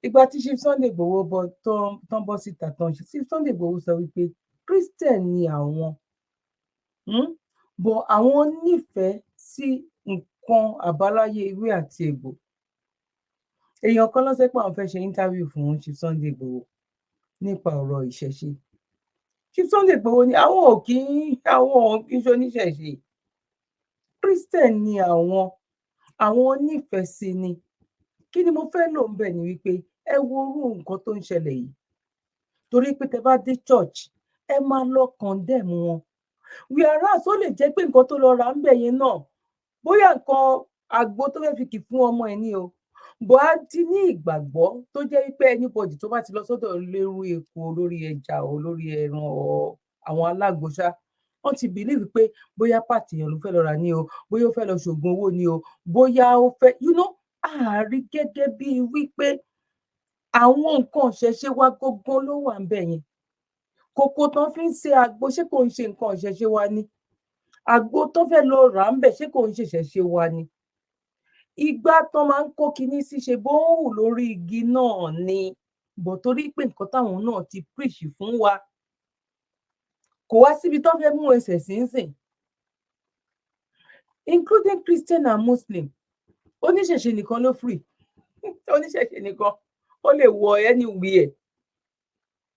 ìgbà tí Chief Sunday Igboho tán bọ́ síta tán Chief Sunday Igboho sọ wípé Christian ni àwọn bọ̀ àwọn nífẹ̀ẹ́ sí nǹkan àbáláyé ewé àti egbò. Èèyàn kan ló sọ pé àwọn fẹ́ ṣe interview fún Chief Sunday Igboho nípa ọ̀rọ̀ ìṣẹ̀ṣe. Chief Sunday Igboho ni àwọn ò kí ń ṣe oníṣẹ̀ṣe. Christian ni àwọn nífẹ̀ẹ́ sí ni. Kí ni mo fẹ́ lò ń bẹ̀ ni wípé ẹ wo orú nǹkan tó ń ṣẹlẹ̀ yìí. Torí pé tẹ bá dé church ẹ máa lọ condemn wọn. Whereas ó lè jẹ́ pé nǹkan tó lọ rà ń bẹ̀ yẹn náà bóyá nǹkan àgbo tó fẹ́ fi kì fún ọmọ ẹ̀ ní o. Bọ̀ á ti ní ìgbàgbọ́ tó jẹ́ wípé anybody tó bá ti lọ sọ́dọ̀ lérú epo lórí ẹja o lórí ẹran o àwọn alágbòṣá wọ́n ti believe pé bóyá pàtì èèyàn ló fẹ́ lọ rà ní o bóyá ó fẹ́ lọ ṣògùn owó ní o bóyá ó fẹ́ àárí gẹ́gẹ́ bíi wípé àwọn nǹkan ìṣẹ̀ṣe wa gógó ló wà ń bẹ̀ yẹn. Kòkò tán fi ń ṣe àgbo ṣé kò ń ṣe nǹkan ìṣẹ̀ṣe wa ni? Àgbo tó fẹ́ lọ rà ń bẹ̀ ṣé kò ń ṣe ìṣẹ̀ṣe wa ni? Igbá tán máa ń kó kinní sí ṣe bó ń hù lórí igi náà ni. Bọ̀ torí pé nǹkan táwọn náà ti preach fún wa kò wá síbi tó fẹ́ mú ẹsẹ̀ sí ń sìn. Including Christian and Muslim. Oníṣẹ̀ṣe nìkan ló free. Oníṣẹ̀ṣe nìkan ó lè wọ anywhere.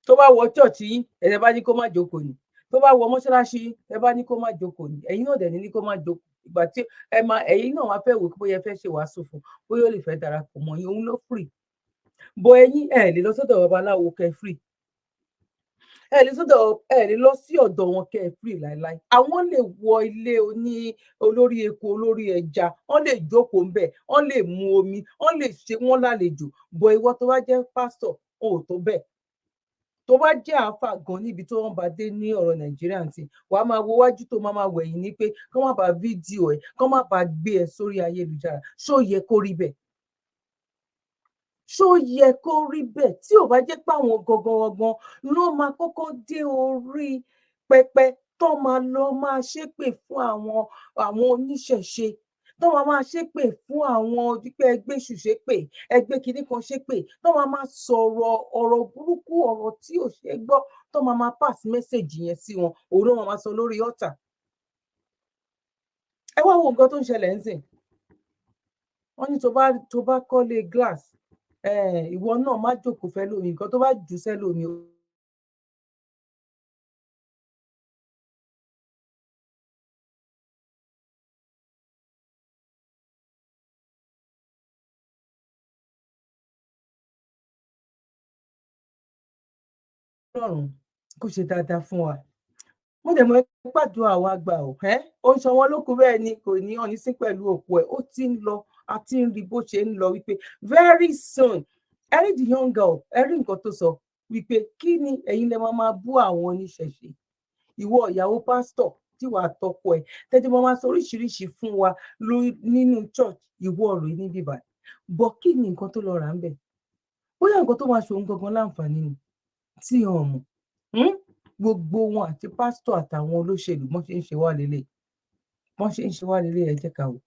Tó bá wọ church yín ẹ bá ní kó má jókòó ni. Tó bá wọ mọ́ṣáláṣí ẹ bá ní kó má jókòó ni. Ẹ̀yin náà dẹ̀ ní kó má jókòó. Ìgbà tí ẹ̀yin náà wá fẹ́ wò bóyá ẹ fẹ́ ṣe wàásù fún bóyá ó lè fẹ́ darapọ̀ mọ́ yín òun ló free. Bọ̀ ẹ̀yin ẹ lè lọ sọ́dọ̀ babaláwo kẹ́ free. Ẹ lè lọ sí ọ̀dọ̀ wọn kẹ́ free láíláí. Àwọn lè wọ ilé olórí epo olórí ẹja wọ́n lè jókòó ńbẹ̀ wọ́n lè mu omi wọ́n lè ṣe wọ́n lálejò. Bọ̀ ìwọ tó bá jẹ́ pásítọ̀ ò tó bẹ́ẹ̀. Tó bá jẹ́ àáfà gan níbi tó wọ́n bá dé ní ọ̀rọ̀ Nàìjíríà ti wàá máa wo wájú tó máa wẹ̀yìn ní pé kán má bàa fídíò ẹ̀ kán má bàa gbé ẹ sórí ayélujára. Ṣó yẹ kó rí bẹ́ẹ̀? Ṣó yẹ kó rí bẹ́ẹ̀ tí ò bá jẹ́ pé àwọn gangan ló máa kọ́kọ́ dé orí pẹpẹ tó máa lọ máa ṣépè fún àwọn oníṣẹ̀ṣe tó máa ṣépè fún àwọn dípẹ́ ẹgbẹ́ èṣù ṣépè ẹgbẹ́ kinní kan ṣépè tó máa sọ̀rọ̀ ọ̀rọ̀ burúkú ọ̀rọ̀ tí ò ṣe gbọ́ tó máa pass message yẹn sí wọn òun ló máa sọ lórí altar. Ẹ wá wo nǹkan tó ń ṣẹlẹ̀ ń sìn. Wọ́n ní tó bá kọ́lé glass ìwọ náà má jókòó fẹ́ lómi nǹkan tó bá jù sẹ́lómi Ọlọ́run kó ṣe dáadáa fún wa. Mo dẹ̀ mọ̀ gbàdúrà wa gbà ó ń sọ wọn lókun bẹ́ẹ̀ ni kò ní ọ̀ní sí pẹ̀lú òkú ẹ̀ ó ti ń lọ àti ń rí bó ṣe ń lọ wípé very soon ẹ rí the young girl ẹ rí nǹkan tó sọ wípé kí ni ẹ̀yin lẹ máa bú àwọn oníṣẹ̀ṣe ìwọ ìyàwó pásítọ̀ tí wàá tọkọ ẹ̀ tẹ́tí máa sọ oríṣiríṣi fún wa nínú church ìwọ rèé níbí báyìí bọ́ kí ni nǹkan tó lọ rà ń bẹ̀ bóyá nǹkan tó máa ṣòun gangan láǹfààní ni tí wọn mọ̀ gbogbo wọn àti pásítọ̀ àtàwọn olóṣèlú wọ́n ṣe ń ṣe wá lélẹ̀ ẹ jẹ́ ká wò.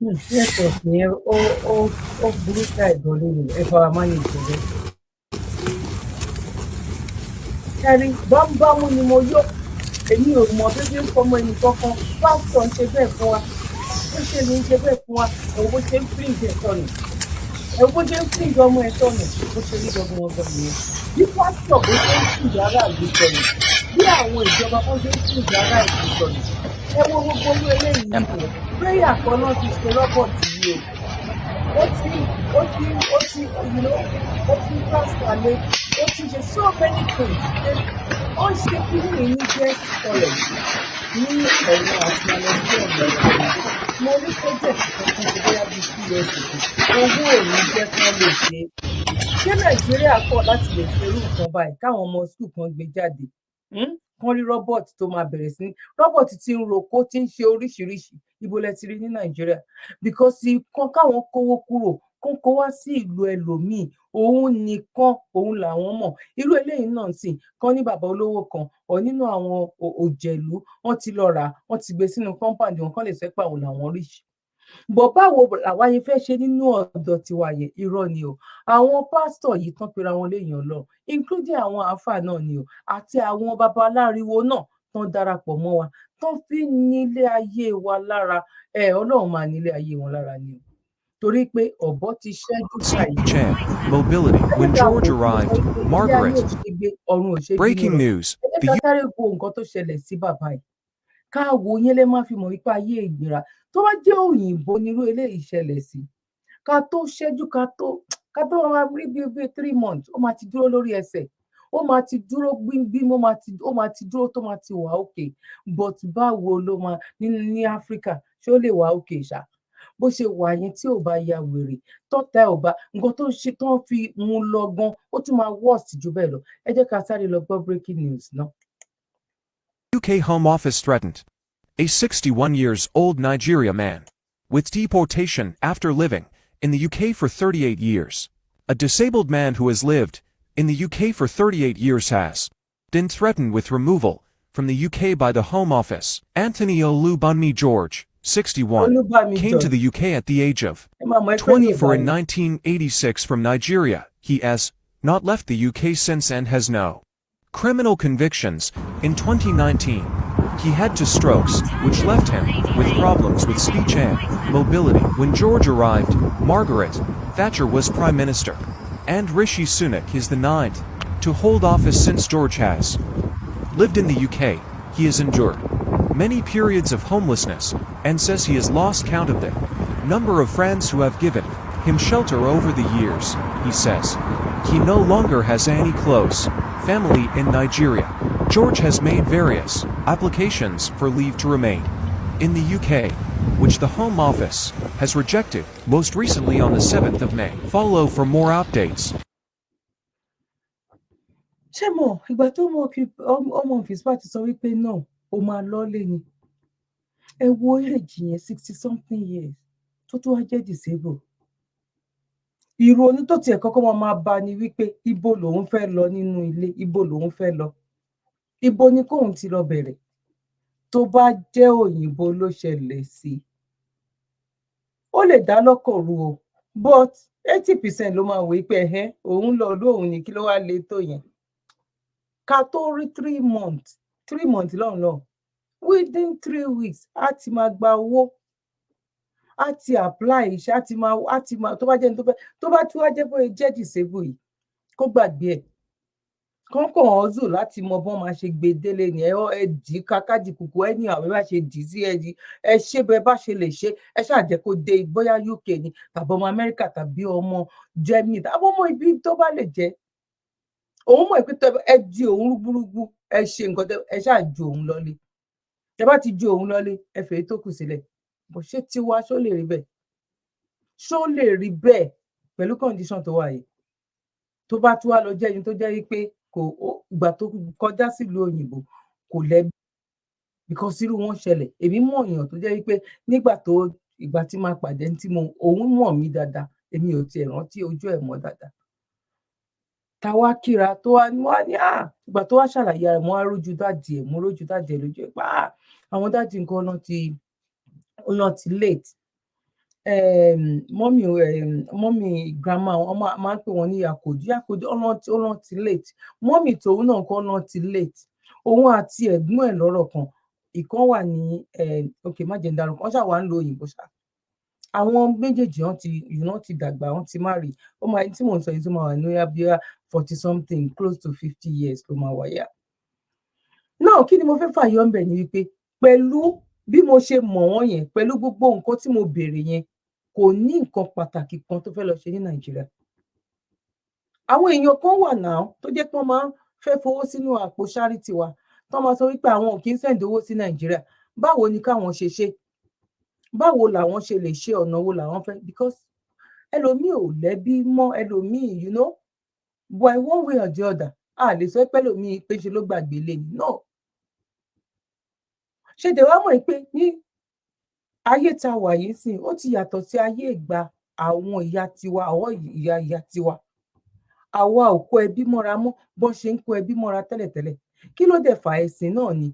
Network yẹn ó burú káì gan lórí ẹ fara máa ń ìṣẹ̀lẹ̀. Ẹ̀rí bámúbámú ni mo yó èmi ò mọ̀ bí ń fọmọ ẹnì kankan pásítọ̀ ń ṣe bẹ́ẹ̀ fún wa ó ṣe ní ń ṣe bẹ́ẹ̀ fún wa òun bó ṣe ń fún ìjẹ sọnù òun bó ṣe ń fún ìjọ ọmọ ẹ sọnù bó ṣe rí gbọgbọ ọgbọ nìyẹn bí pásítọ̀ bó ṣe ń fún ìjọ aráàlú sọnù bí àwọn ìjọba bó ṣe ń fún ìjọ aráàlú sọnù ẹ wo gbogbo olú eléyìí nìyẹn prayer kan náà ti ṣe rọ́bọ̀tì yìí o ó ti pásítọ̀ alẹ́ ó ti ṣe so many things ó ń ṣe kíní ní guest college ní ọ̀nà àti alẹ́sí ọ̀nà mo ní project kankan ṣe bóyá bíi 2 years ago owó ò ní jẹ́ kí wọ́n lè ṣe nàìjíríà kọ̀ láti lè ṣe irú nǹkan báyìí káwọn ọmọ school kan gbé jáde kán rí robot tó máa bẹ̀rẹ̀ sí ní robot tí ń roko tí ń ṣe oríṣiríṣi ibo lẹ ti rí ní nàìjíríà because káwọn kówó kúrò kán kó wá sí ìlú ẹlòmíì òun nìkan òun làwọn mọ̀ irú eléyìí náà sì kán ní bàbá olówó kan ọ nínú àwọn òjèlú wọ́n ti lọ rà wọ́n ti gbé sínú compound wọn kán lè sọ pé àwọn làwọn rí bọ̀ báwo làwa yẹn fẹ́ ṣe nínú ọ̀dọ̀ tiwa yẹn irọ́ ni o àwọn pásítọ̀ yìí tán pera wọn léèyàn lọ including àwọn àáfàá náà ni o àti àwọn babaláriwo náà tán darapọ̀ mọ́ wa tán fi nílé ayé wa lára ọlọ́run máa nílé ayé wọn lára ni o torí pé ọ̀bọ ti ṣẹ́jú báyìí. Mobility. When George arrived, Margaret. Breaking news. ẹ ká sáré wo nǹkan tó ṣẹlẹ̀ sí bàbá yìí káwo yẹn lè má fi mọ̀ wípé ayé ìgbéra tó bá jẹ́ òyìnbó nírú eléyìí ṣẹlẹ̀ sí ká tó ṣẹ́jú ká tó máa rí bíi 3 months ó máa ti dúró lórí ẹsẹ̀ ó máa ti dúró gbígbím ó máa ti dúró tó máa ti wà òkè but báwo ló máa ní áfíríkà ṣé ó lè wà òkè ṣá bó ṣe wà yẹn tí ò bá ya wèrè tọ́ta ò bá nǹkan tó ṣe tán fi mú lọ gan ó tún máa worst jù bẹ́ẹ̀ lọ ẹ jẹ́ ká sáré lọ gbọ́ breaking news náà. UK Home Office threatened. A 61-years-old Nigeria man with deportation after living in the UK for 38 years. A disabled man who has lived in the UK for 38 years has been threatened with removal from the UK by the Home Office. Anthony Olubunmi George, 61, came to the UK at the age of 24 in 1986 from Nigeria. He has not left the UK since and has no criminal convictions. In 2019, he had 2 strokes, which left him with problems with speech and mobility. When George arrived, Margaret Thatcher was Prime Minister, and Rishi Sunak is the 9th to hold office since George has lived in the UK. He has endured many periods of homelessness and says he has lost count of the number of friends who have given him shelter over the years. He says he no longer has any close family in Nigeria. George has made various applications for leave to remain in the UK, which the Home Office has rejected, most recently on the 7th of May. Follow for more updates. ṣé mo ìgbà tó ọmọ òfìsí bá ti sọ wípé náà ó máa lọ́lé ni ẹ wo èjì yẹn 60-something years tó wá jẹ́ disabled ìrònú tó tiẹ̀ kọ́kọ́ máa bá ni wípé ibo lòun fẹ́ lọ nínú ilé ibo lòun fẹ́ lọ ibo ni kóun ti lọ bẹ̀rẹ̀ tó bá jẹ́ òyìnbó ló ṣẹlẹ̀ sí ó lè dá lọ́kàn rú o but 80% ló máa wò pé òun lọ lóhun ní kí ló wá lè tó yẹn ká tó rí 3 months lọ́nà within 3 weeks á ti máa gba owó á ti apply iṣẹ́ á ti máa tó bá jẹ́ tó bá tún wá jẹ́ pé jẹ́ disable yìí kó gbàgbé ẹ̀ kọ́ńkàn ọ̀zù láti mọ bọ́n máa ṣe gbé délé ni ẹ dì í kákàdì kùkù ẹ ní àwọn bá ṣe dì í sí ẹ ṣe bẹ́ẹ̀ bá ṣe lè ṣe ẹ ṣàjẹ́ kó dé bóyá UK ni tàbí ọmọ Amẹ́ríkà tàbí ọmọ Germany tàbí ọmọ ibi tó bá lè jẹ́ òun mọ̀ pé ẹ di òun rúgbúrúgbú ẹ ṣe nǹkan tẹ ẹ ṣáà ju òun lọlé tẹ bá ti ju òun lọlé ẹ fèé tó kù sílẹ̀ bó ṣe tiwa ṣó lè rí bẹ́ẹ̀ ṣó lè rí bẹ́ẹ̀ pẹ̀lú condition tó wà yìí tó bá tún wá lọ jẹ́ ẹni tó jẹ́ wípé kò ìgbà tó kọjá sílùú òyìnbó kò lẹ́bi because irú wọn ṣẹlẹ̀ èmi mọ̀ èèyàn tó jẹ́ wípé ìgbà tí máa pàdé tí òun mọ̀ mí dáadáa èmi ò tiẹ̀ rántí ojú ẹ̀ mọ́ dáadáa táwa kíra tó wá ní ìgbà tó wá ṣàlàyé ara mo wá rójú dáàdì ẹ̀ lójú ẹ̀ pa àwọn dáàdì nǹkan ọ̀nà ti late mọ́mì grandma wọn máa ń pè wọ́n ní àkòjú ọ̀nà ti late mọ́mì tòun náà kọ́ ọ̀nà ti late òun àti ẹ̀gbọ́n ẹ̀ lọ́rọ̀ kan ìkan wà ní má jẹ́ ń darúkọ wọ́n ṣáà wà ń lo òyìnbó ṣá àwọn méjèèjì wọ́n ti dàgbà wọ́n ti marry ó máa tí mò ń sọ yìí tó máa wà ní abíyá 40 something close to 50 years ló máa wáyà náà kí ni mo fẹ́ fàyọ ńbẹ̀ ni wípé pẹ̀lú bí mo ṣe mọ̀ wọ́n yẹn pẹ̀lú gbogbo nǹkan tí mo béèrè yẹn kò ní nǹkan pàtàkì kan tó fẹ́ lọ ṣe ní Nàìjíríà àwọn èèyàn kan wà náà tó jẹ́ pé wọ́n máa ń fẹ́ fowó sínú àpò charity wa tó máa sọ wípé àwọn ò kí ń send owó sí Nàìjíríà báwo ni káwọn ṣe báwo làwọn ṣe lè ṣe ọ̀nà wo làwọn fẹ́ because ẹlòmíì ò lẹ́bí mọ́ ẹlòmíì by one way or the other a lè sọ pé ẹlòmíì pé ṣe ló gbàgbé lé ní náà ṣe dẹ̀ wá mọ̀ pé ní ayé tá a wà yìí sìn ó ti yàtọ̀ sí ayé ìgbà àwọn ìyá tiwa àwọn ìyá tiwa àwa ò kó ẹbí mọ́ra mọ́ bọ́n ṣe ń kó ẹbí mọ́ra tẹ́lẹ̀tẹ́lẹ̀ kí ló dẹ̀ fà ẹ̀sìn náà ni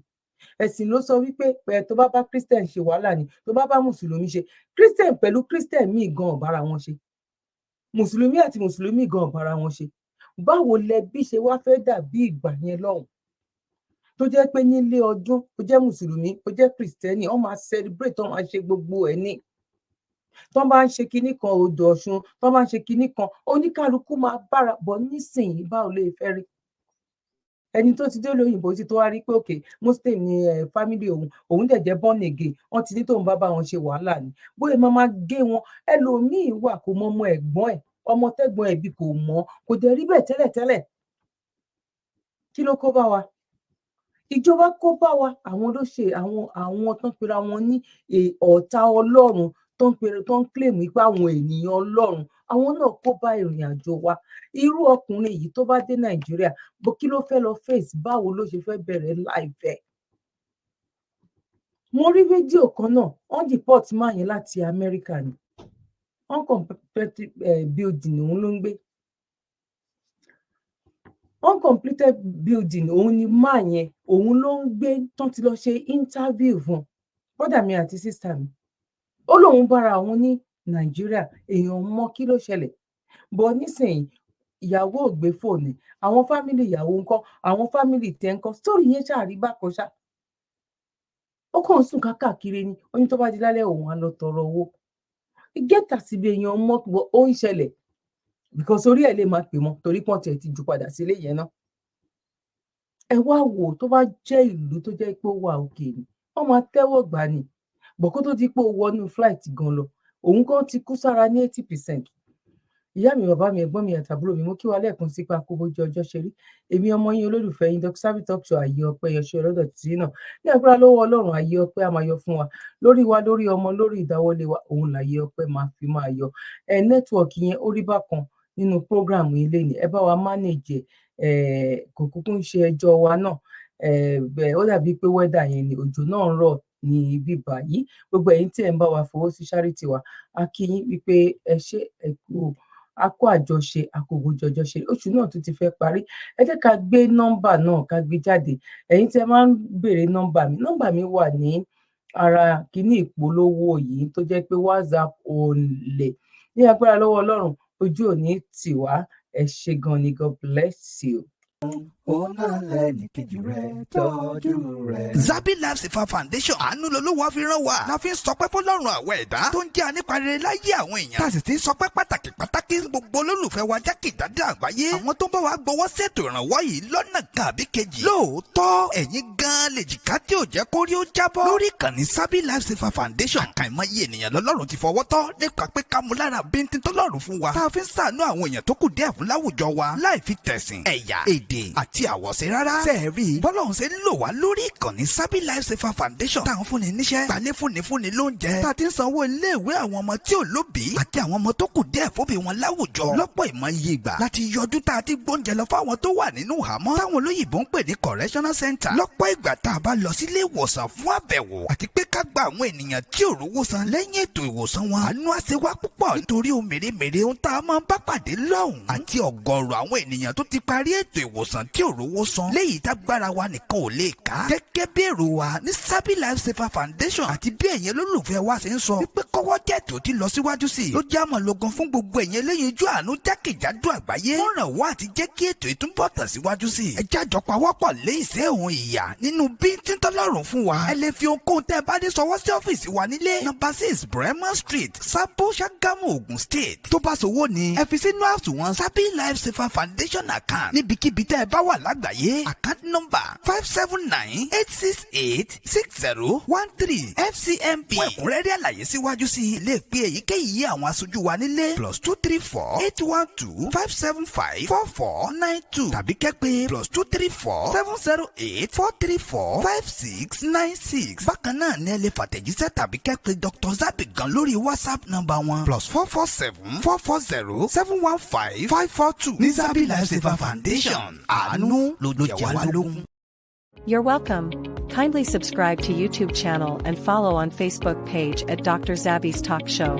ẹ̀sìn ló sọ wípé tó bá bá Christian ṣe wàhálà ni tó bá bá mùsùlùmí ṣe Christian pẹ̀lú Christian míì gan ọ̀bára wọn ṣe mùsùlùmí àti mùsùlùmí gan ọ̀bára wọn ṣe báwo lẹbí ṣe wá fẹ́ dàbí ìgbà yẹn lọ́hùn tó jẹ́ pé nílé ọdún ó jẹ́ mùsùlùmí ó jẹ́ kìrìsìtẹ́nì wọ́n máa celebrate wọ́n máa ṣe gbogbo ẹ̀ ní tó bá ń ṣe kinní kan odò Ọ̀ṣun tó bá ń ṣe kinní kan oníkálukú máa bára bọ̀ nísìnyí báwo lè fẹ́ rí ẹni tó ti dé lóyìnbó ti tó wá rí pé òkè muslim ni family òun dẹ̀ jẹ́ born again wọ́n ti ní tóun bá wọn ṣe wàhálà ni bóyá máa gé wọn ẹlòmíín wà kó mọ ọmọ ẹ̀gbọ́n ẹ̀ ọmọ tẹ́gbọ́n ẹ̀ bí kò mọ̀ kò dẹ̀ rí bẹ́ẹ̀ tẹ́lẹ̀tẹ́lẹ̀ kí ló kó bá wa ìjọba kó bá wa àwọn ló ṣe àwọn tó ń pera wọn ní ọ̀tá Ọlọ́run tó ń claim ipá àwọn ènìyàn Ọlọ́run àwọn náà kó bá ìrìn àjò wa irú ọkùnrin yìí tó bá dé Nàìjíríà bó kí ló fẹ́ lọ face báwo ló ṣe fẹ́ bẹ̀rẹ̀ láìfẹ́ mo rí fídíò kan náà wọ́n deport máa yẹn láti Amẹ́ríkà ni uncompleted building òun ló ń gbé uncompleted building òun ni máa yẹn òun ló ń gbé tán ti lọ ṣe interview fún brother mi àti sister mi ó lóun bára òun ní Nàìjíríà èèyàn mọ̀ kí ló ṣẹlẹ̀ bọ́ nísìnyí ìyàwó ò gbé fóònù àwọn fámìlì ìyàwó ńkọ́ àwọn fámìlì tẹ̀ ńkọ́ sórí yẹn ṣàrí bákan ṣá ó kàn ń sùn káàkiri ni ó ní tó bá di lálẹ́ òun á lọ tọrọ owó gẹ́tà síbi èèyàn mọ̀ ó ń ṣẹlẹ̀ because orí ẹ̀ lè máa pè mọ́ torí pọ́n tiẹ̀ ti ju padà sílé yẹn náà ẹ wá wò tó bá jẹ́ ìlú tó jẹ́ pé ó wà òkè ni wọ́n máa tẹ́wọ́ gbà ní bọ̀kó tó di pé ó wọnú flight gan lọ òun kan ti kú sára ní 80%. ìyá mi bàbá mi ẹ̀gbọ́n mi àtàbúrò mi mo kí wa lẹ́ẹ̀kan sí pa kóbójú ọjọ́ ṣe rí èmi ọmọ yín olólùfẹ́ yín Dr. Zabby Talk Show àyè ọpẹ́ yọṣẹ́ ọlọ́dọ̀ tí náà ní agbára lọ́wọ́ Ọlọ́run àyè ọpẹ́ á máa yọ fún wa lórí ọmọ lórí ìdáwọ́lé wa òun làyè ọpẹ́ máa yọ nẹ́tíwọ̀kì yẹn ó rí bákan nínú prógráàmù ilé ni ẹ bá wa mánéèjì kò kúkú ń ṣe ẹjọ́ wa náà ó dàbí pé wẹ́dà yẹn ni òjò náà ń rọ̀ ní ibi báyìí gbogbo ẹ̀yin tí ẹ ń bá wa fowó sí charity wa a kí yín wípé ẹ ṣé ẹ kú akó àjọṣe àkóbójọjọ ṣe oṣù náà tún ti fẹ́ parí ẹ jẹ́ ká gbé nọ́mbà náà ká gbé jáde ẹ̀yin tí ẹ máa ń béèrè nọ́mbà mi wà ní ara kíní ìpolówó yìí tó jẹ́ pé WhatsApp only ní agbára lọ́wọ́ Ọlọ́run ojú òní tiwa ẹ ṣé gan ni God bless you. Zabby Life Saver Foundation àánú lolúwa fi rán wa la fi ń sọpẹ́ fọ́lọ́run àwọn ẹ̀dá tó ń jẹ́ aníparere láyé àwọn èèyàn tá a sì ti ń sọpẹ́ pàtàkì gbogbo olólùfẹ́ wa jákèjádò àgbáyé àwọn tó ń bá wa gbowó ṣètò ìrànwọ́ yìí lọ́nà kan àbí kejì lóòótọ́ ẹ̀yin gan lè jìká tí ò jẹ́ kó rí ó jábọ́ lórí ìkànnì Zabby Life Saver Foundation àkàìmọye ènìyàn lọ́lọ́run ti fọwọ́ tọ́ nípa pé ká mú lára bíntín tọ́lọ́run fún wa tá a fi ń ṣàánú àwọn èèyàn tó kù díẹ̀ fún láwùjọ wa láì fi tẹ̀sìn ẹ̀yà èdè èdè àti àwọ̀ṣe rárá. sẹ́ẹ̀rí bọ́lọ́hún ṣe ń lò wá lórí ìkànnì Sabi Life Saver Foundation táwọn fúnni níṣẹ́ gbalẹ̀ fúnni lóúnjẹ tá a ti ń sanwó iléèwé àwọn ọmọ tí ò lóbìí àti àwọn ọmọ tó kù díẹ̀ fóbi wọn láwùjọ lọ́pọ̀ ìmọ̀ iye ìgbà láti yọjú tá a ti gbóúnjẹ lọ fáwọn tó wà nínú ìhámọ́ táwọn olóyìnbó ń pè ní correctional center lọ́pọ̀ ìgbà tá a bá lọ sílé ìwòsàn fún àbẹ̀wò àti pé ká gba àwọn ènìyàn tí ò rówó san lẹ́yìn ètò ìwòsàn wọn àánú àṣewá púpọ̀ nítorí ohun mèremère ohun tá a máa ń bá pàdé lọ́hùn àti ọ̀gọ̀ọ̀rọ̀ àwọn ènìyàn tó ti parí ètò ìwòsàn tí ò rówó san léyìí tágbára wa nìkan ò lè ká gẹ́gẹ́ bí èrò wa ní Sabi Life Saver Foundation àti bí ẹ̀yin olólùfẹ́ wa ṣe ń sọ wípé kọ́wọ́ jẹ́tò ti lọ síwájú sí i ló já mọ̀ lógun fún gbogbo ẹ̀yin eléyìí ojú àánú jákèjádò àgbáyé wọ́n ràn wá àti jẹ́ kí ètò ìtúbọ̀ tẹ̀ síwájú sí i ẹ jájọ pawọ́pọ̀ lé ìṣẹ́ òun ìyà nínú bí títọ́lọ́rùn fún wa ẹ lè fi ohunkóhun tẹ́ ẹ bá ní sọwọ́ sí ọ́fíìsì wa nílé number 6 Bremer Street Sabo Ṣàgámù Ògùn State tó bá sowó ni ẹ fi sínú àsùnwọ̀n Sabi Life Saver Foundation account níbikíbi tẹ́ ẹ bá wà lágbàáyé account number 579-868-6013 FCMB fún ẹ̀kúnrẹ́rẹ́ àlàyé síwájú sí i lè pe èyíkéyìí àwọn aṣojú wa nílé +234-812-575-4492 tàbí kẹ́pẹ́ +234-708-434-5696 bákan náà ní ẹ lè fàtẹ̀jíṣẹ́ tàbí kẹ́pẹ́ Dr. Zabi gan lórí WhatsApp nọ́mbà wọn +447-440-715-542 ní Sabi Life Saver Foundation àánú ló jẹ wá lógún. You're welcome. Kindly subscribe to YouTube channel and follow on Facebook page at Dr. Zabby's Talk Show.